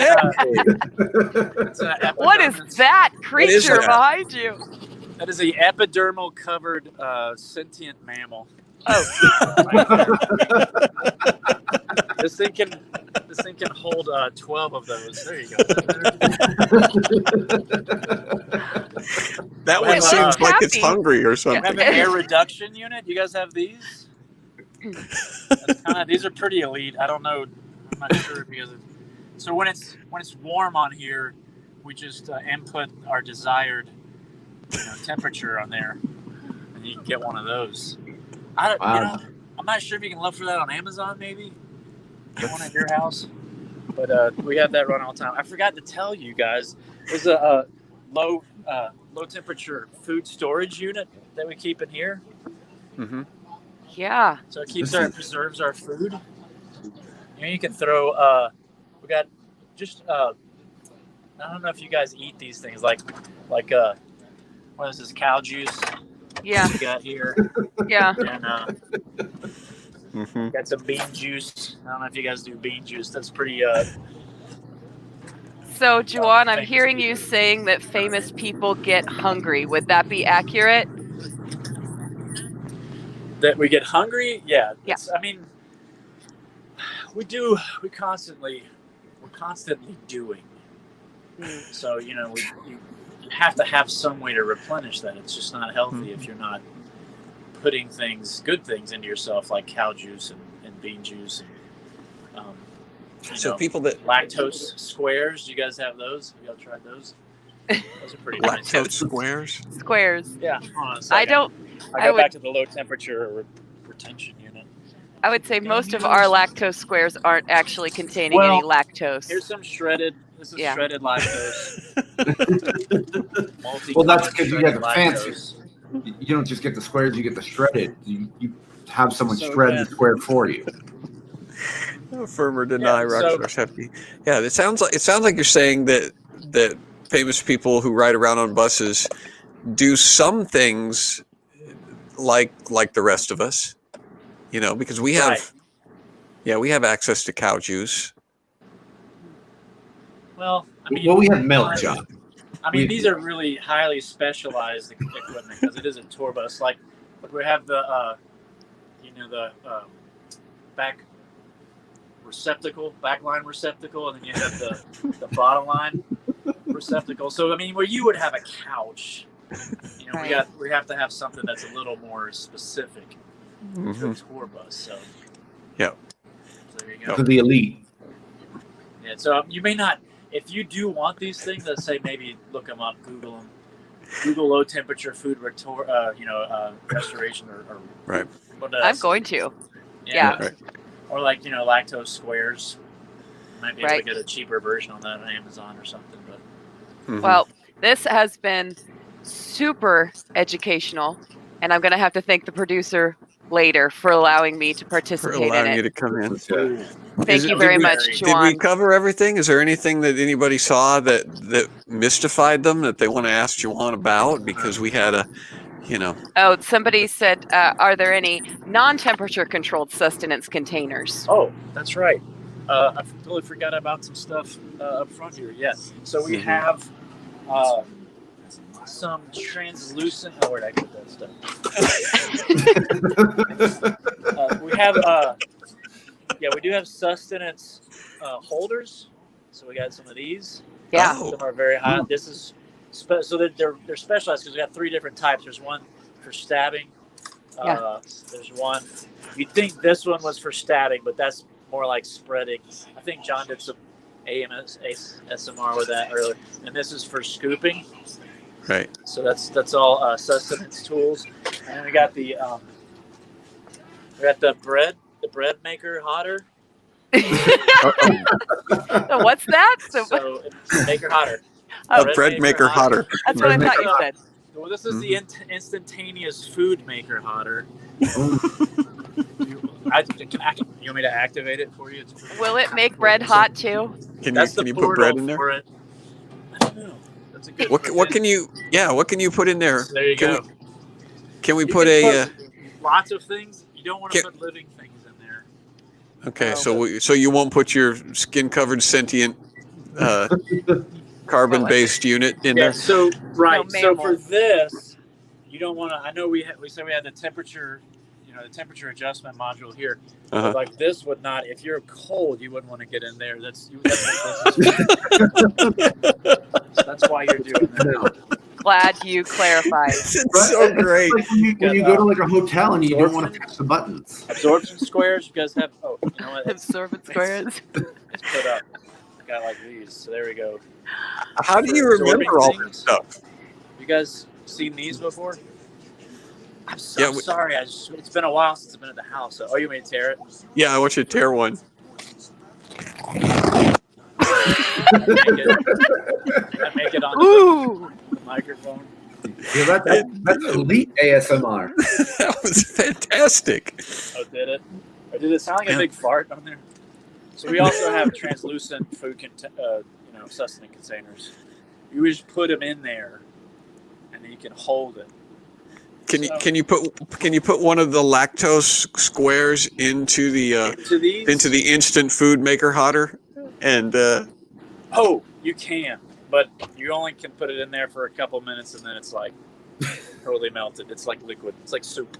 What is that creature that? behind you? That is a epidermal covered sentient mammal. Oh, This thing can hold 12 of those. There you go. That Wait, one seems like it's happy. hungry or We something. have an air reduction unit. You guys have these? These are pretty elite. I don't know. I'm not sure because so when it's warm on here, we just input our desired temperature on there, and you can get one of those. I'm not sure if you can look for that on Amazon. Maybe one at your house, but we have that run all the time. I forgot to tell you guys. There's a low temperature food storage unit that we keep in here. Mm-hmm. yeah. So it preserves our food. You can throw. We got just. I don't know if you guys eat these things like what is this, cow juice? Yeah. We got here. Yeah. Mm-hmm. Got some bean juice. I don't know if you guys do bean juice. That's pretty. So, Juan, I'm famous hearing you people. saying that famous people get hungry. Would that be accurate? That we get hungry. Yeah. Yeah. I mean, we do. We're constantly doing. So you have to have some way to replenish that. It's just not healthy if you're not putting good things into yourself, like cow juice and bean juice. And, So people that lactose squares, do you guys have those? Have y'all tried those? Those are pretty nice. lactose squares. Squares. Yeah. Hold on a I second. don't. I go back to the low temperature retention unit. I would say most of our lactose squares aren't actually containing any lactose. Here's some shredded. This is Yeah. shredded lactose. Well, that's because you Multi-shredded got the fancy. lactose. You don't just get the squares; you get the shredded. You have someone So shred good. the square for you. Affirm or deny, Yeah, Rockstar Hefty. Yeah, it sounds like you're saying that famous people who ride around on buses do some things like the rest of us, because we have, Right. we have access to cow juice. Well, I mean, Well, we have milk, John. I mean, these are really highly specialized equipment because it is a tour bus. Like we have the back backline receptacle, and then you have the bottom line receptacle. So I mean, where you would have a couch, Right. we have to have something that's a little more specific to a tour bus. So Yeah. So there you go. For the elite. Yeah. So you may not. If you do want these things, let's say maybe look them up, Google them. Google low temperature food restoration or Right. I'm going to. Yeah. Right. Or like lactose squares. Might be able to Right. get a cheaper version on that on Amazon or something. But Mhm. Well, this has been super educational, and I'm going to have to thank the producer later for allowing me to for participate in allowing you it. to come in. Thank you very much, Did we Juan. cover everything? Is there anything that anybody saw that mystified them that they want to ask Juan about? Because we had Oh, somebody said, are there any non-temperature controlled sustenance containers? oh, that's right. I totally forgot about some stuff up front here. Yes. So we have some translucent. Oh, where'd I put that stuff? We have we do have sustenance holders. So we got some of these. Yeah. Oh. Some are very hot. This is so they're specialized because we got 3 different types. There's one for stabbing. There's one. You'd think this one was for stabbing, but that's more like spreading. I think John did some ASMR with that earlier. And this is for scooping. right. So that's all sustenance tools. And then we got the bread maker hotter. What's that? So maker hotter. Oh, Bread maker hotter. That's what I thought you said. Well, this is the instantaneous food maker hotter. You want me to activate it for you? It's pretty- Will it make bread hot too? Can That's you the put bread portal in there? for it. I don't know. That's a good. What can you put in there? There you go. Can we You put can a put lots of things. You don't want to put living things in there. Okay, Oh. so you won't put your skin-covered sentient carbon-based unit in Yeah. there? So right. No, So for mammal. this, you don't want to. I know we said we had the temperature, the temperature adjustment module here. Uh-huh. But like this would not. If you're cold, you wouldn't want to get in there. That's why you're doing that. Glad you clarified. It's so great. It's like when you go to like a hotel and you don't want to press the buttons. Absorption squares. You guys have. Oh, you know what? Absorbent squares. It's put up. Got like these. So there we go. How do you Absorbing remember all things. this stuff? You guys seen these before? I'm so Yeah, sorry. It's been a while since I've been at the house. So, you may tear it. Yeah, I want you to tear one. Make it on the microphone. Yeah, that's elite ASMR. That was fantastic. Oh, did it? Or did it sound like a big fart on there? So we also have translucent food, sustenance containers. You just put them in there, and then you can hold it. Can you put one of the lactose squares into the instant food maker hotter? And you can, but you only can put it in there for a couple minutes, and then it's like totally melted. It's like liquid. It's like soup.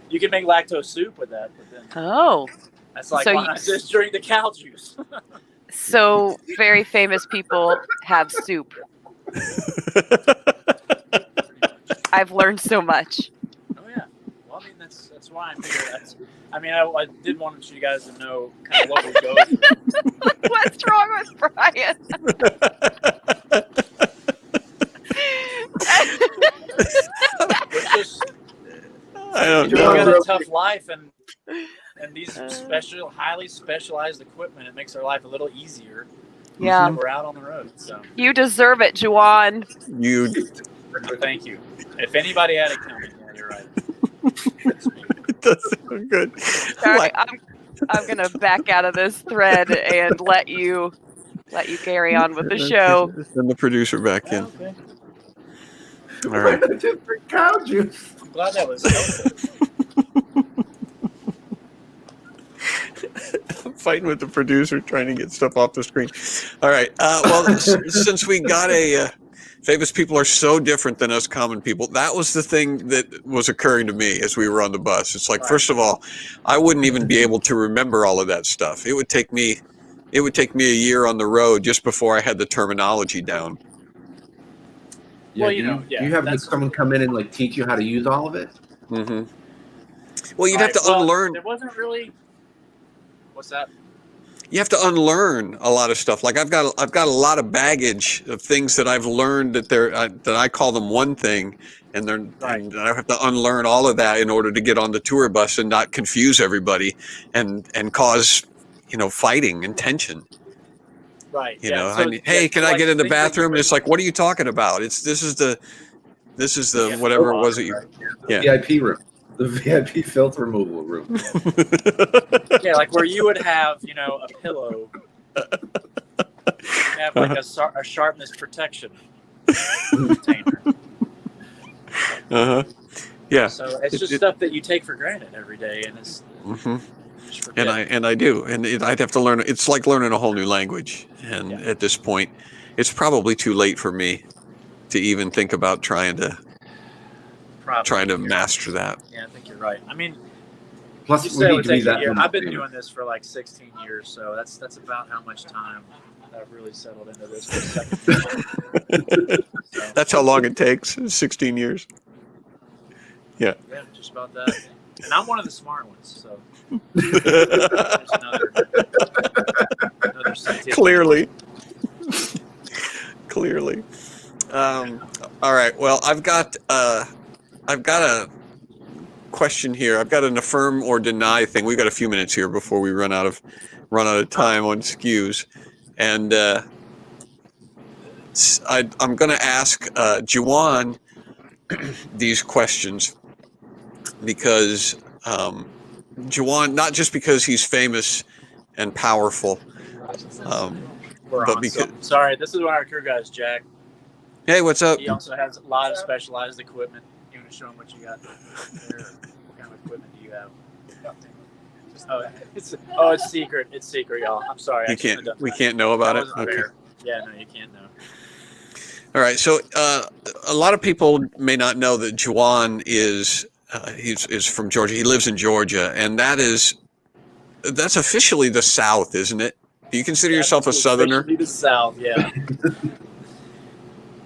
You can make lactose soup with that, but then that's like So why not just drink the cow juice. So very famous people have soup. I've learned so much. Oh yeah. Well, I mean that's why I'm here. I did want you guys to know kind of what we go through. What's wrong with Brian? I don't You know. got a tough life, and these highly specialized equipment, it makes our life a little easier. Yeah. When we're out on the road. So You deserve it, Juan. thank you. If anybody had it coming, yeah, you're right. That's so good. Sorry, I'm gonna back out of this thread and let you carry on with the show. Send the producer back in. Okay. All right. Just for cow juice. I'm glad that was helpful. I'm fighting with the producer trying to get stuff off the screen. All right. Well, since we got famous people are so different than us common people. That was the thing that was occurring to me as we were on the bus. It's like, first of all, I wouldn't even be able to remember all of that stuff. It would take me a year on the road just before I had the terminology down. Yeah, Well, do you have someone come in and like teach you how to use all of it? Mm-hmm. Well, you'd have to unlearn. It wasn't really. What's that? You have to unlearn a lot of stuff. Like I've got a lot of baggage of things that I've learned that I call them one thing, and and I have to unlearn all of that in order to get on the tour bus and not confuse everybody and cause fighting and tension. Right. Hey, can I get in the bathroom? It's like, what are you talking about? This is the whatever it was that you. Yeah. VIP room. The VIP filth removal room. Yeah, like where you would have, a pillow. You have like a sharpness protection container. Yeah. So it's just stuff that you take for granted every day, and it's. And I do, and I'd have to learn. It's like learning a whole new language, and at this point, it's probably too late for me to even think about trying to master that. Yeah, I think you're right. I mean, plus, you said it would take a year. number I've been famous. doing this for like 16 years, so that's about how much time I've really settled into this. For the second That's how long it takes. 16 years. Yeah. Yeah, just about that. And I'm one of the smart ones, so. There's another scientific. Clearly. All right. Well, I've got a question here. I've got an affirm or deny thing. We've got a few minutes here before we run out of time on SKUs, and I'm going to ask Juan these questions because Juan, not just because he's famous and powerful, but because. Sorry, this is one of our crew guys, Jack. Hey, what's up? He also has a lot of specialized equipment. You want to show him what you got there? What kind of equipment do you have? It's secret. It's secret, y'all. I'm sorry. We can't know about it. Okay. Fair. Yeah, no, you can't know. All right. So a lot of people may not know that Juan is from Georgia. He lives in Georgia, and that's officially the South, isn't it? Do you consider yourself a Southerner? Officially the South, yeah.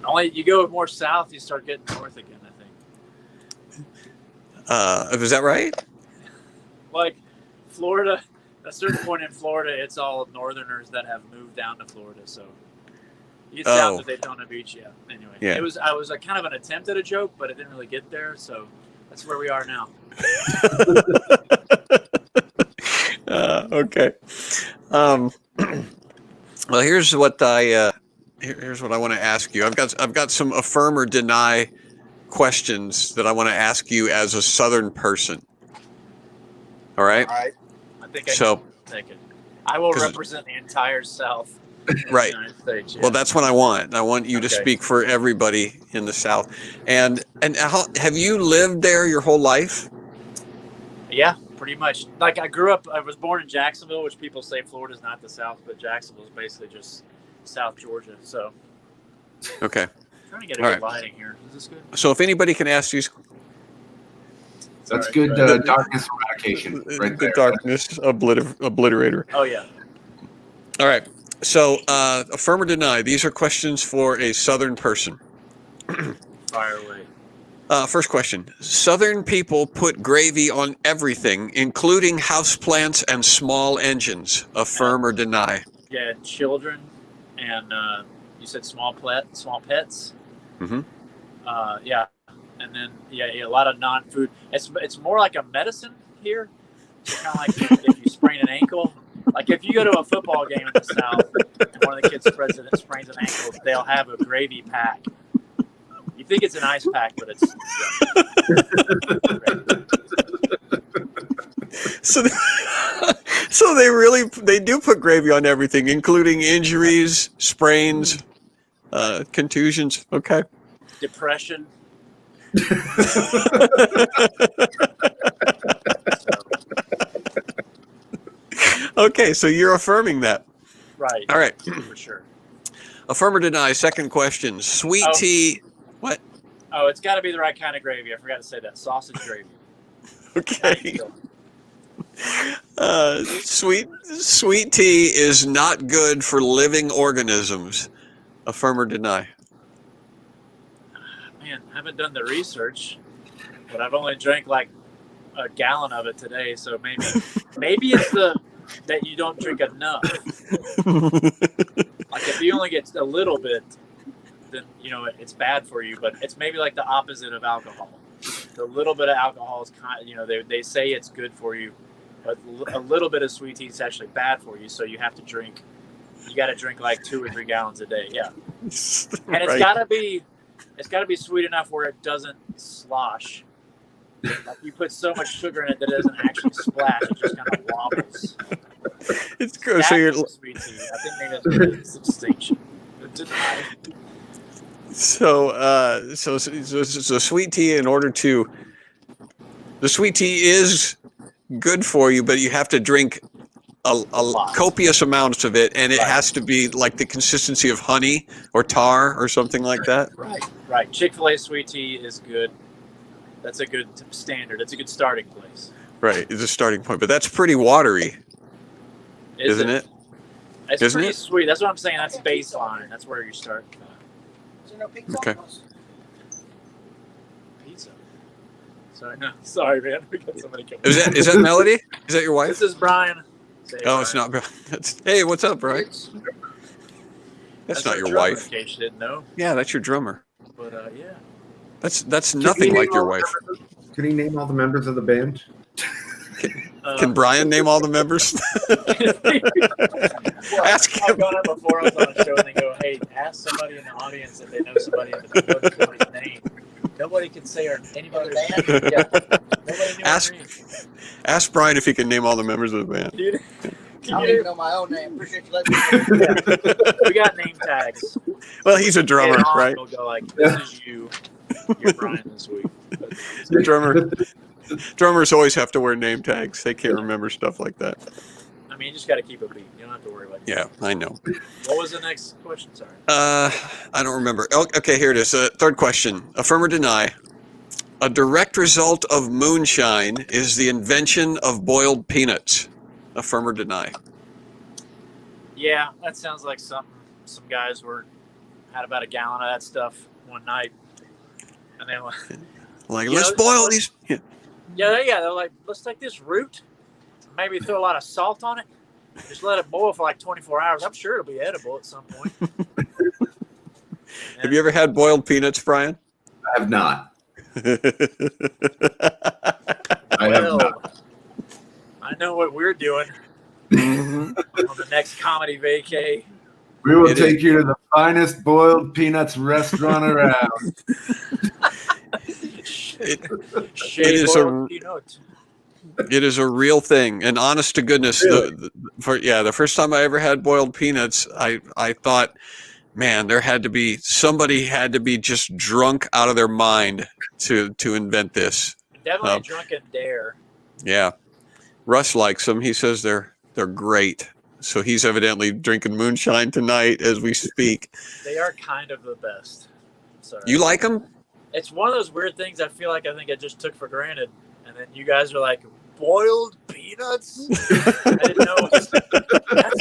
Only you go more south, you start getting north again, I think. Is that right? Like Florida, at a certain point in Florida, it's all Northerners that have moved down to Florida. So you get south of Daytona Beach, yeah. Anyway, yeah. It was a kind of an attempt at a joke, but it didn't really get there. So that's where we are now. Okay. Well, here's what I want to ask you. I've got some affirm or deny questions that I want to ask you as a Southern person. All right. All right. I think I can take it. I will represent the entire South. Right. United States, yeah. Well, that's what I want. I want you to speak for everybody in the South. And have you lived there your whole life? Yeah, pretty much. Like I was born in Jacksonville, which people say Florida's not the South, but Jacksonville is basically just South Georgia. So. Okay. I'm trying to get a good lighting here. Is this good? So if anybody can ask these. That's good darkness eradication right there. The darkness obliterator. Oh, yeah. All right. So affirm or deny. These are questions for a Southern person. Fire away. First question. Southern people put gravy on everything, including houseplants and small engines. Affirm or deny? Yeah, children and you said small pets. Mm-hmm. Yeah. And then, a lot of non-food. It's more like a medicine here. Kind of like if you sprain an ankle. Like if you go to a football game in the South and one of the kids sprains an ankle, they'll have a gravy pack. You think it's an ice pack, but it's... So they do put gravy on everything, including injuries, sprains, contusions. Okay. Depression. Okay, so you're affirming that. Right. All right. For sure. Affirm or deny. Second question. Sweet tea. What? Oh, it's got to be the right kind of gravy. I forgot to say that. Sausage gravy. Okay. Sweet tea is not good for living organisms. Affirm or deny? Man, I haven't done the research, but I've only drank like a gallon of it today, so maybe it's that you don't drink enough. Like if you only get a little bit, then it's bad for you. But it's maybe like the opposite of alcohol. The little bit of alcohol is they say it's good for you, but a little bit of sweet tea is actually bad for you. So you have to drink. You got to drink like 2 or 3 gallons a day. Yeah, and it's got to be sweet enough where it doesn't slosh. Like you put so much sugar in it that it doesn't actually splash; it just kind of wobbles. It's good. So you're sweet tea. I think maybe that's a distinction. So sweet tea. The sweet tea is good for you, but you have to drink a copious amounts of it, and it has to be like the consistency of honey or tar or something like that. Right. Chick-fil-A sweet tea is good. That's a good standard. It's a good starting place. Right, it's a starting point, but that's pretty watery, isn't it? It's pretty sweet. That's what I'm saying. That's baseline. That's where you start. Is there no pizza? Okay. Pizza. Sorry, man. We got somebody coming. Is that Melody? Is that your wife? This is Brian. It's not Brian. Hey, what's up, Brian? That's not your wife. In case you didn't know. Yeah, that's your drummer. But yeah. That's nothing like your wife. Can he name all the members of the band? Can Brian name all the members? Ask him. I've gone up before I was on a show and they go, "Hey, ask somebody in the audience if they know somebody in the band, somebody's name." Nobody can say anybody's band. Yeah. Nobody knew ask Brian if he can name all the members of the band. I don't even know my own name. Appreciate you letting me know. We got name tags. Well, he's a drummer, right? We'll go like, "This is you. You're Brian this week." The drummer. Drummers always have to wear name tags. They can't remember stuff like that. I mean, you just got to keep a beat. You don't have to worry about it. Yeah, I know. What was the next question? Sorry. I don't remember. Oh, okay, here it is. Third question. Affirm or deny? A direct result of moonshine is the invention of boiled peanuts. Affirm or deny? Yeah, that sounds like something. Some guys had about a gallon of that stuff one night, and they were like, let's boil these. Yeah. They're like, let's take this root, maybe throw a lot of salt on it, just let it boil for like 24 hours. I'm sure it'll be edible at some point. Have you ever had boiled peanuts, Brian? I have not. I know what we're doing Mm-hmm. on the next comedy vacay. We will take you to the finest boiled peanuts restaurant around. It is a real thing, and honest to goodness, Really? the first time I ever had boiled peanuts, I thought, man, somebody had to be just drunk out of their mind to invent this. Definitely a drunken dare. Yeah, Russ likes them. He says they're great. So he's evidently drinking moonshine tonight as we speak. They are kind of the best. Sorry. You like them? It's one of those weird things I think I just took for granted. And then you guys are like, boiled peanuts? I didn't know that's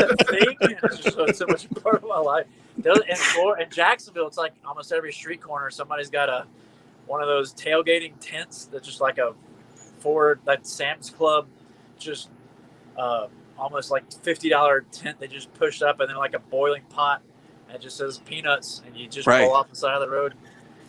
a thing. It's just so much part of my life. In Jacksonville, it's like almost every street corner, somebody's got one of those tailgating tents that's just like a Ford, like Sam's Club, just almost like $50 tent they just pushed up, and then like a boiling pot, and it just says peanuts, and you just pull off the side of the road,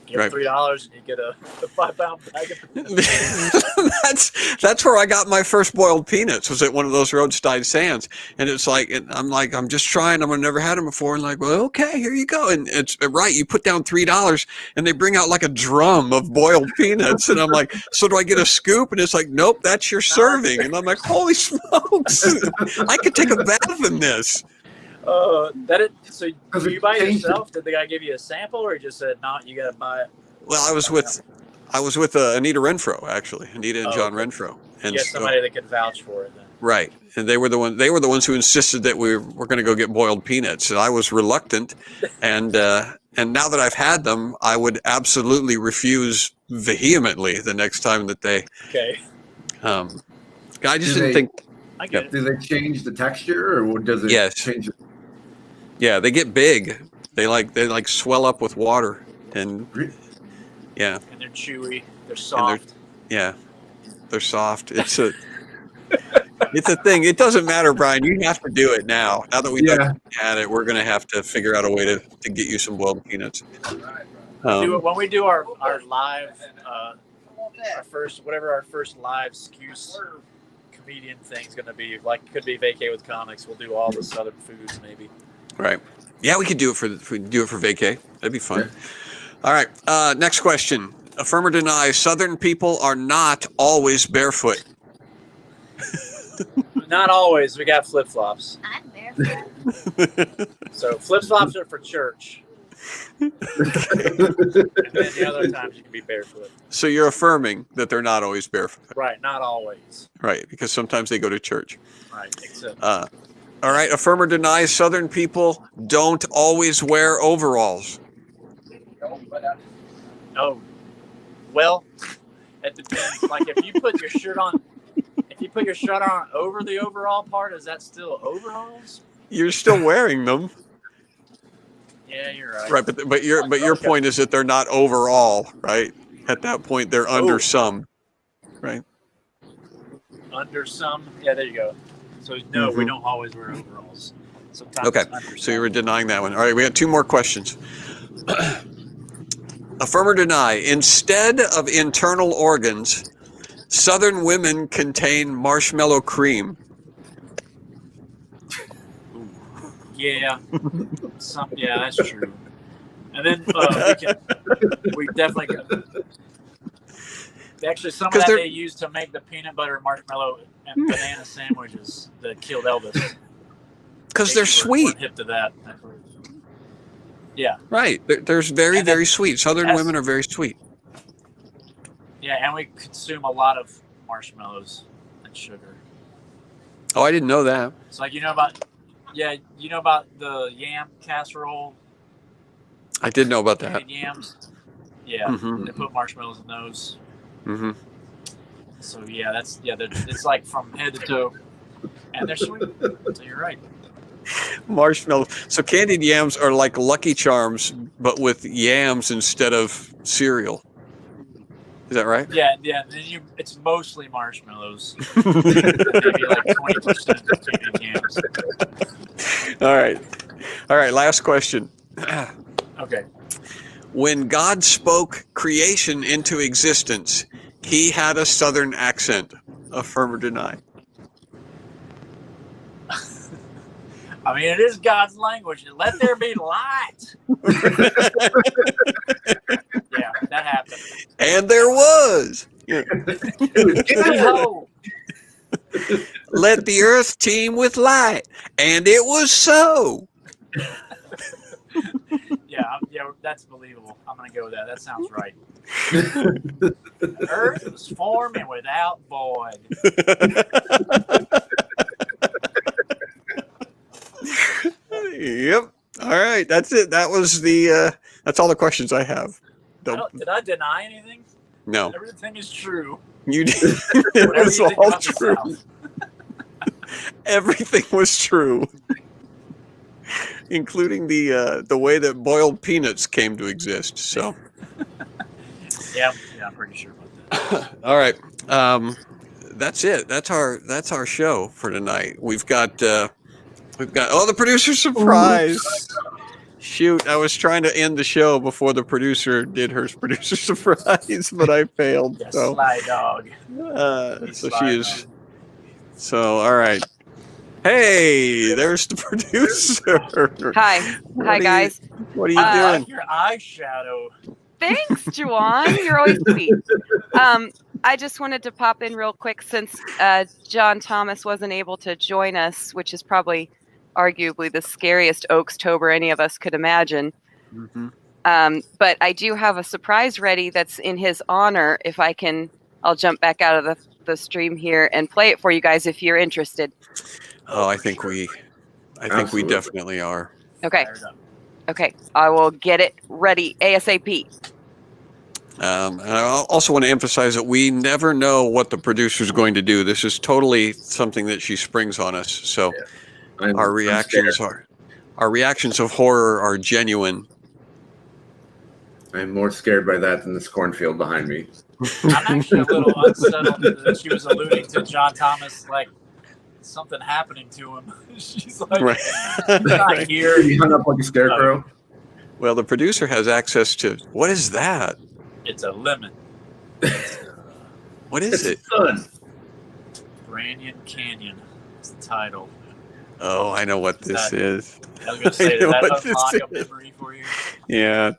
give $3, and you get a 5-pound bag of peanuts. That's where I got my first boiled peanuts, was at one of those roadside stands. And it's like, I'm just trying them. I've never had them before. And like, well, okay, here you go. And it's right. You put down $3 and they bring out like a drum of boiled peanuts. And I'm like, so do I get a scoop? And it's like, nope, that's your serving. And I'm like, holy smokes, I could take a bath in this. So do you buy it yourself? Did the guy give you a sample, or he just said, "No, you got to buy it"? Well, I was with Anita Renfro, actually, Anita and John Renfro, and you had somebody that could vouch for it then. Right, and they were the ones who insisted that we were going to go get boiled peanuts, and I was reluctant, and now that I've had them, I would absolutely refuse vehemently the next time that they. Okay. I just didn't think. I get it. Do they change the texture, or does it change it? Yeah, they get big. They swell up with water, and yeah. And they're chewy. They're soft. They're soft. It's a thing. It doesn't matter, Brian. You have to do it now. Now that we've had it, we're going to have to figure out a way to get you some boiled peanuts. When we do our live, our first live SCQS comedian thing's going to be, like, could be Vacay with Comics. We'll do all the Southern foods, maybe. Right. Yeah, we could do it for Vacay. That'd be fun. All right. Next question. Affirm or deny, Southern people are not always barefoot. Not always. We got flip-flops. I'm barefoot. So flip-flops are for church. And then the other times you can be barefoot. So you're affirming that they're not always barefoot. Right. Not always. Right. Because sometimes they go to church. Right. Except. All right. Affirm or deny, Southern people don't always wear overalls. Oh. Well, it depends. Like, if you put your shirt on over the overall part, is that still overalls? You're still wearing them. Yeah, you're right. Right, but your point is that they're not overall, right? At that point, they're under some, right? Under some. Yeah, there you go. So no, we don't always wear overalls. Sometimes okay, so you were denying that one. All right, we got two more questions. Affirm or deny, instead of internal organs, Southern women contain marshmallow cream. Yeah, that's true. And then we definitely can. Actually, some of that they used to make the peanut butter marshmallow and banana sandwiches that killed Elvis. Because they're sweet. Hip to that. Yeah. Right. They're very sweet. Southern women are very sweet. Yeah, and we consume a lot of marshmallows and sugar. Oh, I didn't know that. It's like, you know about the yam casserole? I did know about that. Candied yams. Yeah, Mhm. they put marshmallows in those. Mm-hmm. So yeah, it's like from head to toe, and they're sweet. So you're right. Marshmallow. So candied yams are like Lucky Charms, but with yams instead of cereal. Is that right? Yeah. Then it's mostly marshmallows. Maybe like 20% of candied yams. All right. Last question. Okay. When God spoke creation into existence, he had a southern accent. Affirm or deny? I mean, it is God's language. Let there be light. Yeah, that happened. And there was. Behold. Let the earth teem with light. And it was so. Yeah, that's believable. I'm going to go with that. That sounds right. Earth was forming without void. Yep. All right. That's it. That was that's all the questions I have. Did I deny anything? No. Everything is true. You did. It Whatever was you think all about the true. South. Everything was true. Including the way that boiled peanuts came to exist. So Yeah, I'm pretty sure about that. all right. That's it. That's our show for tonight. We've got the producer surprise. Shoot, I was trying to end the show before the producer did her producer surprise, but I failed. Yeah, So sly dog. so she is. So all right. Hey, there's the producer. Hi guys. What are you I doing? like your eyeshadow. Thanks, Juan. You're always sweet. I just wanted to pop in real quick since John Thomas wasn't able to join us, which is probably arguably the scariest Oaks-Tober any of us could imagine. Mm-hmm. But I do have a surprise ready that's in his honor. If I can, I'll jump back out of the stream here and play it for you guys if you're interested. Oh, I think we definitely are. Okay. Okay. I will get it ready ASAP. And I also want to emphasize that we never know what the producer is going to do. This is totally something that she springs on us. So our reactions of horror are genuine. I'm more scared by that than this cornfield behind me. I'm actually a little unsettled that she was alluding to John Thomas, like something happening to him. She's like, Right. he's not here. He hung up like a scarecrow. Well, the producer has access to, what is that? It's a lemon. What is it? Branyan Canyon. It's the title. Oh, I know what this is. I was going to say, I did know that what unlock this a is. memory for you? Yeah.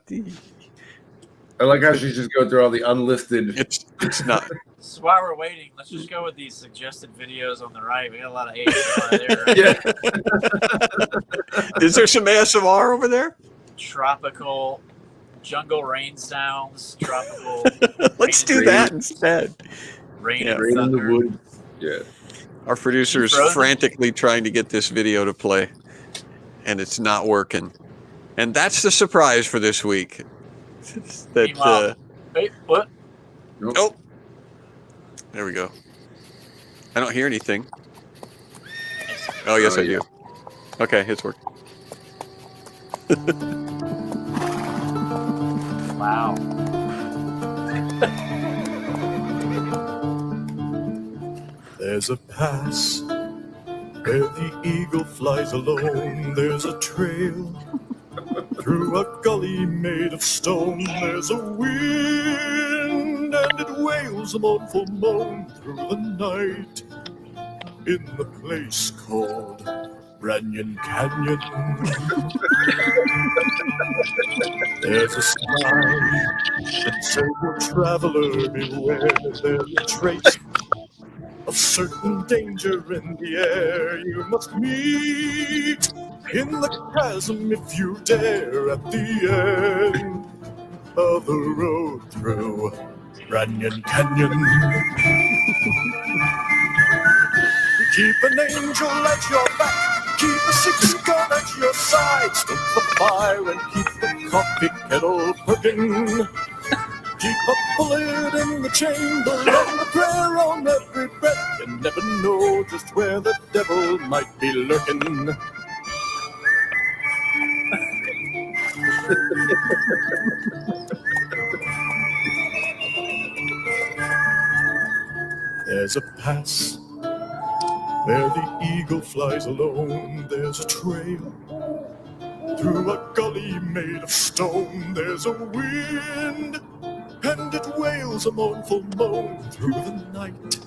I like how she just go through all the unlisted. It's not. So while we're waiting, let's just go with these suggested videos on the right. We got a lot of ASMR there. Yeah. Is there some ASMR over there? Tropical jungle rain sounds. Tropical. Let's do that instead. Rain Yeah. and Rain in the thunder. woods. Yeah. Our producer is Frozen? frantically trying to get this video to play, and it's not working. And that's the surprise for this week. That Meanwhile, wait, what? Nope. oh, there we go. I don't hear anything. Oh yes, Oh, I do. Okay, it's working. Wow. There's a pass where the eagle flies alone. There's a trail through a gully made of stone. There's a wind and it wails a mournful moan through the night in the place called Branyan Canyon. There's a sign that says, traveler, beware. There's a trace of certain danger in the air. You must meet in the chasm if you dare at the end of the road through Branyan Canyon. Keep an angel at your back, keep a 6-gun at your side, stoke the fire and keep the coffee kettle perking. Keep a bullet in the chamber and a prayer on every breath. You never know just where the devil might be lurking. There's a pass where the eagle flies alone. There's a trail through a gully made of stone. There's a wind, and it wails a mournful moan through the night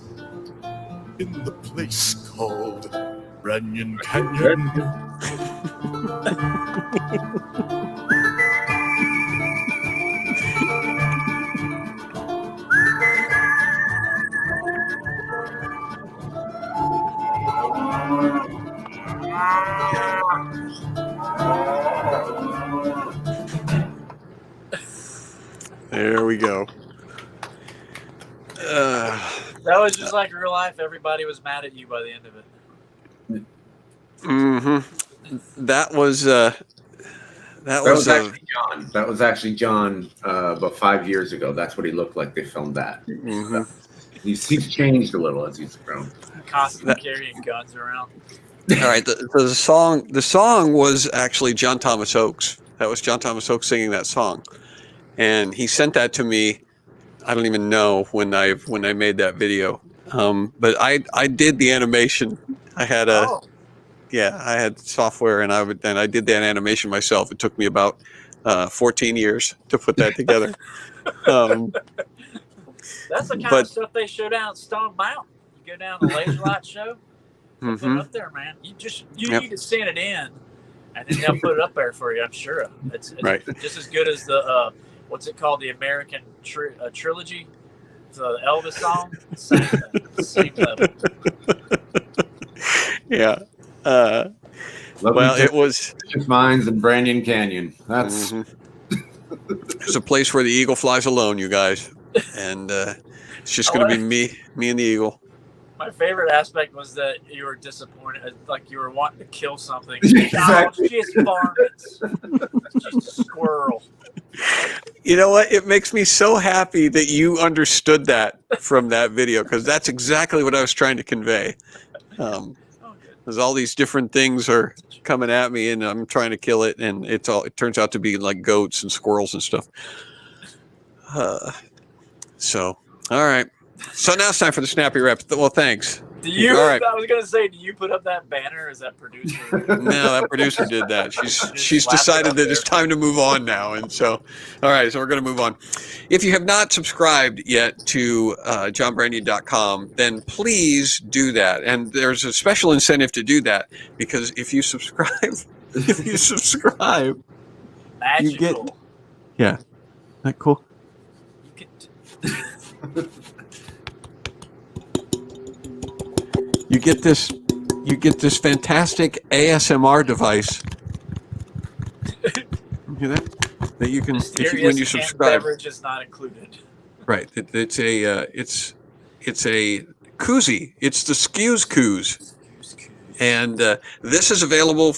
in the place called Runyon Canyon. There we go. That was just like real life. Everybody was mad at you by the end of it. Mm-hmm. That was actually John. That was actually John about 5 years ago. That's what he looked like. They filmed that. Mm-hmm. He's changed a little as he's grown. Constantly carrying guns around. All right. The song was actually John Thomas Oakes. That was John Thomas Oakes singing that song, and he sent that to me. I don't even know when I made that video, but I did the animation. I had I had software, and I did that animation myself. It took me about 14 years to put that together. That's the kind of stuff they show down at Stone Mountain. You go down to the Laser Light show, put it up there, man. You need to send it in, and then they'll put it up there for you. I'm sure it's right. Just as good as the what's it called? The American trilogy, the Elvis song. Same level. Yeah. Well, it was Mines and Branyon Canyon. That's There's a place where the eagle flies alone, you guys, and it's just going to be me and the eagle. My favorite aspect was that you were disappointed, like you were wanting to kill something. Exactly. Oh, just varmints. Just a squirrel. You know what? It makes me so happy that you understood that from that video, because that's exactly what I was trying to convey. Because all these different things are coming at me, and I'm trying to kill it, and it turns out to be like goats and squirrels and stuff. So, all right. So now it's time for the snappy reps. Well, thanks. All right. I was gonna say, do you put up that banner? Or is that producer? No, that producer did that. She's decided that it's time to move on now, and so, all right. So we're gonna move on. If you have not subscribed yet to johnbrandy.com, then please do that. And there's a special incentive to do that, because if you subscribe, Magical. you get. Yeah, isn't that cool? You get this fantastic ASMR device. You hear that? That you can, when you subscribe. Beverage is not included. Right. It's a koozie. It's the SCQS Kooz. And this is available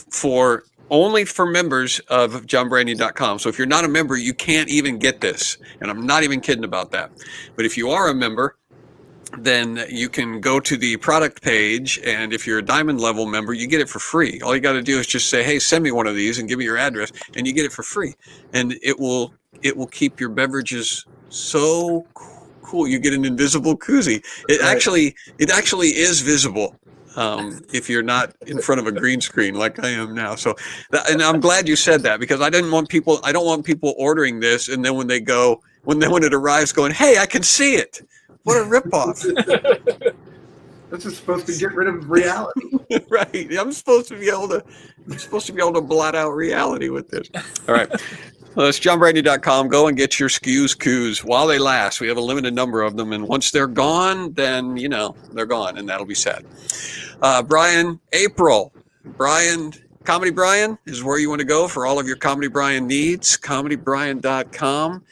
only for members of johnbrandy.com. So if you're not a member, you can't even get this. And I'm not even kidding about that. But if you are a member, then you can go to the product page, and if you're a diamond level member, you get it for free. All you got to do is just say, hey, send me one of these and give me your address, and you get it for free. And it will keep your beverages so cool. You get an invisible koozie. It actually is visible if you're not in front of a green screen like I am now. So, and I'm glad you said that, because I don't want people ordering this, and then when it arrives going, hey, I can see it. What a ripoff! This is supposed to get rid of reality, right? I'm supposed to be able to blot out reality with this. All right, well, that's johnbrandy.com. Go and get your SCQS Kooz while they last. We have a limited number of them, and once they're gone, then they're gone, and that'll be sad. Brian, Comedy Brian is where you want to go for all of your Comedy Brian needs. ComedyBrian.com.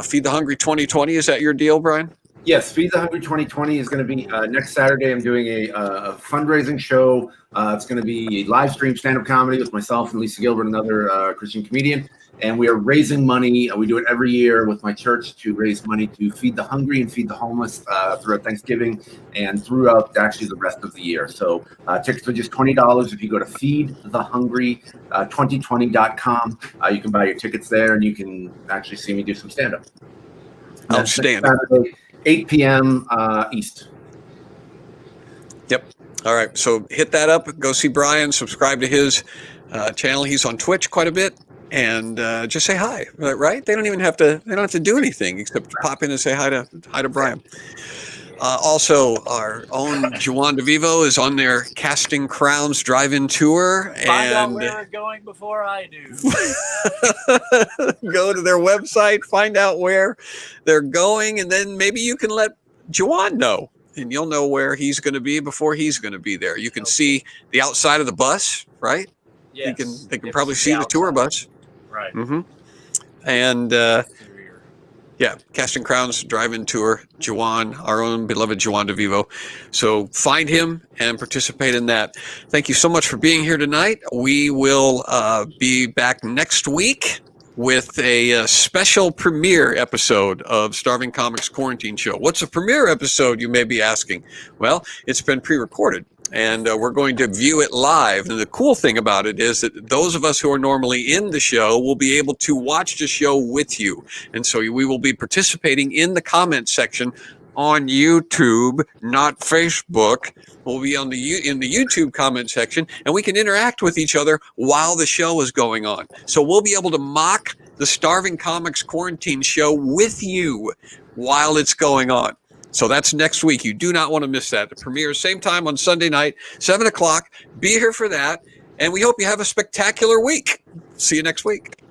Feed the Hungry 2020. Is that your deal, Brian? Yes, Feed the Hungry 2020 is going to be next Saturday. I'm doing a fundraising show. It's going to be a live stream stand-up comedy with myself and Lisa Gilbert, another Christian comedian. And we are raising money. We do it every year with my church to raise money to feed the hungry and feed the homeless throughout Thanksgiving and throughout actually the rest of the year. So tickets are just $20. If you go to feedthehungry2020.com, you can buy your tickets there and you can actually see me do some stand-up. Outstanding. Saturday, 8 p.m. East. Yep. All right. So hit that up. Go see Brian. Subscribe to his channel. He's on Twitch quite a bit, and just say hi. Right? They don't even have to. They don't have to do anything except pop in and say hi to Brian. Also, our own Juan DeVivo is on their Casting Crowns drive-in tour. Find out And where we're going before I do. go to their website, find out where they're going, and then maybe you can let Juan know, and you'll know where he's going to be before he's going to be there. You can see the outside of the bus, right? Yes. They can probably see the tour bus. Right. Mm-hmm. And yeah, Casting Crowns drive-in tour, Juan, our own beloved Juan DeVivo. So find him and participate in that. Thank you so much for being here tonight. We will be back next week with a special premiere episode of Starving Comics Quarantine Show. What's a premiere episode, you may be asking? Well, it's been pre-recorded, and we're going to view it live. And the cool thing about it is that those of us who are normally in the show will be able to watch the show with you. And so we will be participating in the comment section on YouTube, not Facebook. We'll be on in the YouTube comment section, and we can interact with each other while the show is going on. So we'll be able to mock the Starving Comics Quarantine Show with you while it's going on. So that's next week. You do not want to miss that. The premiere, same time on Sunday night, 7 o'clock. Be here for that, and we hope you have a spectacular week. See you next week.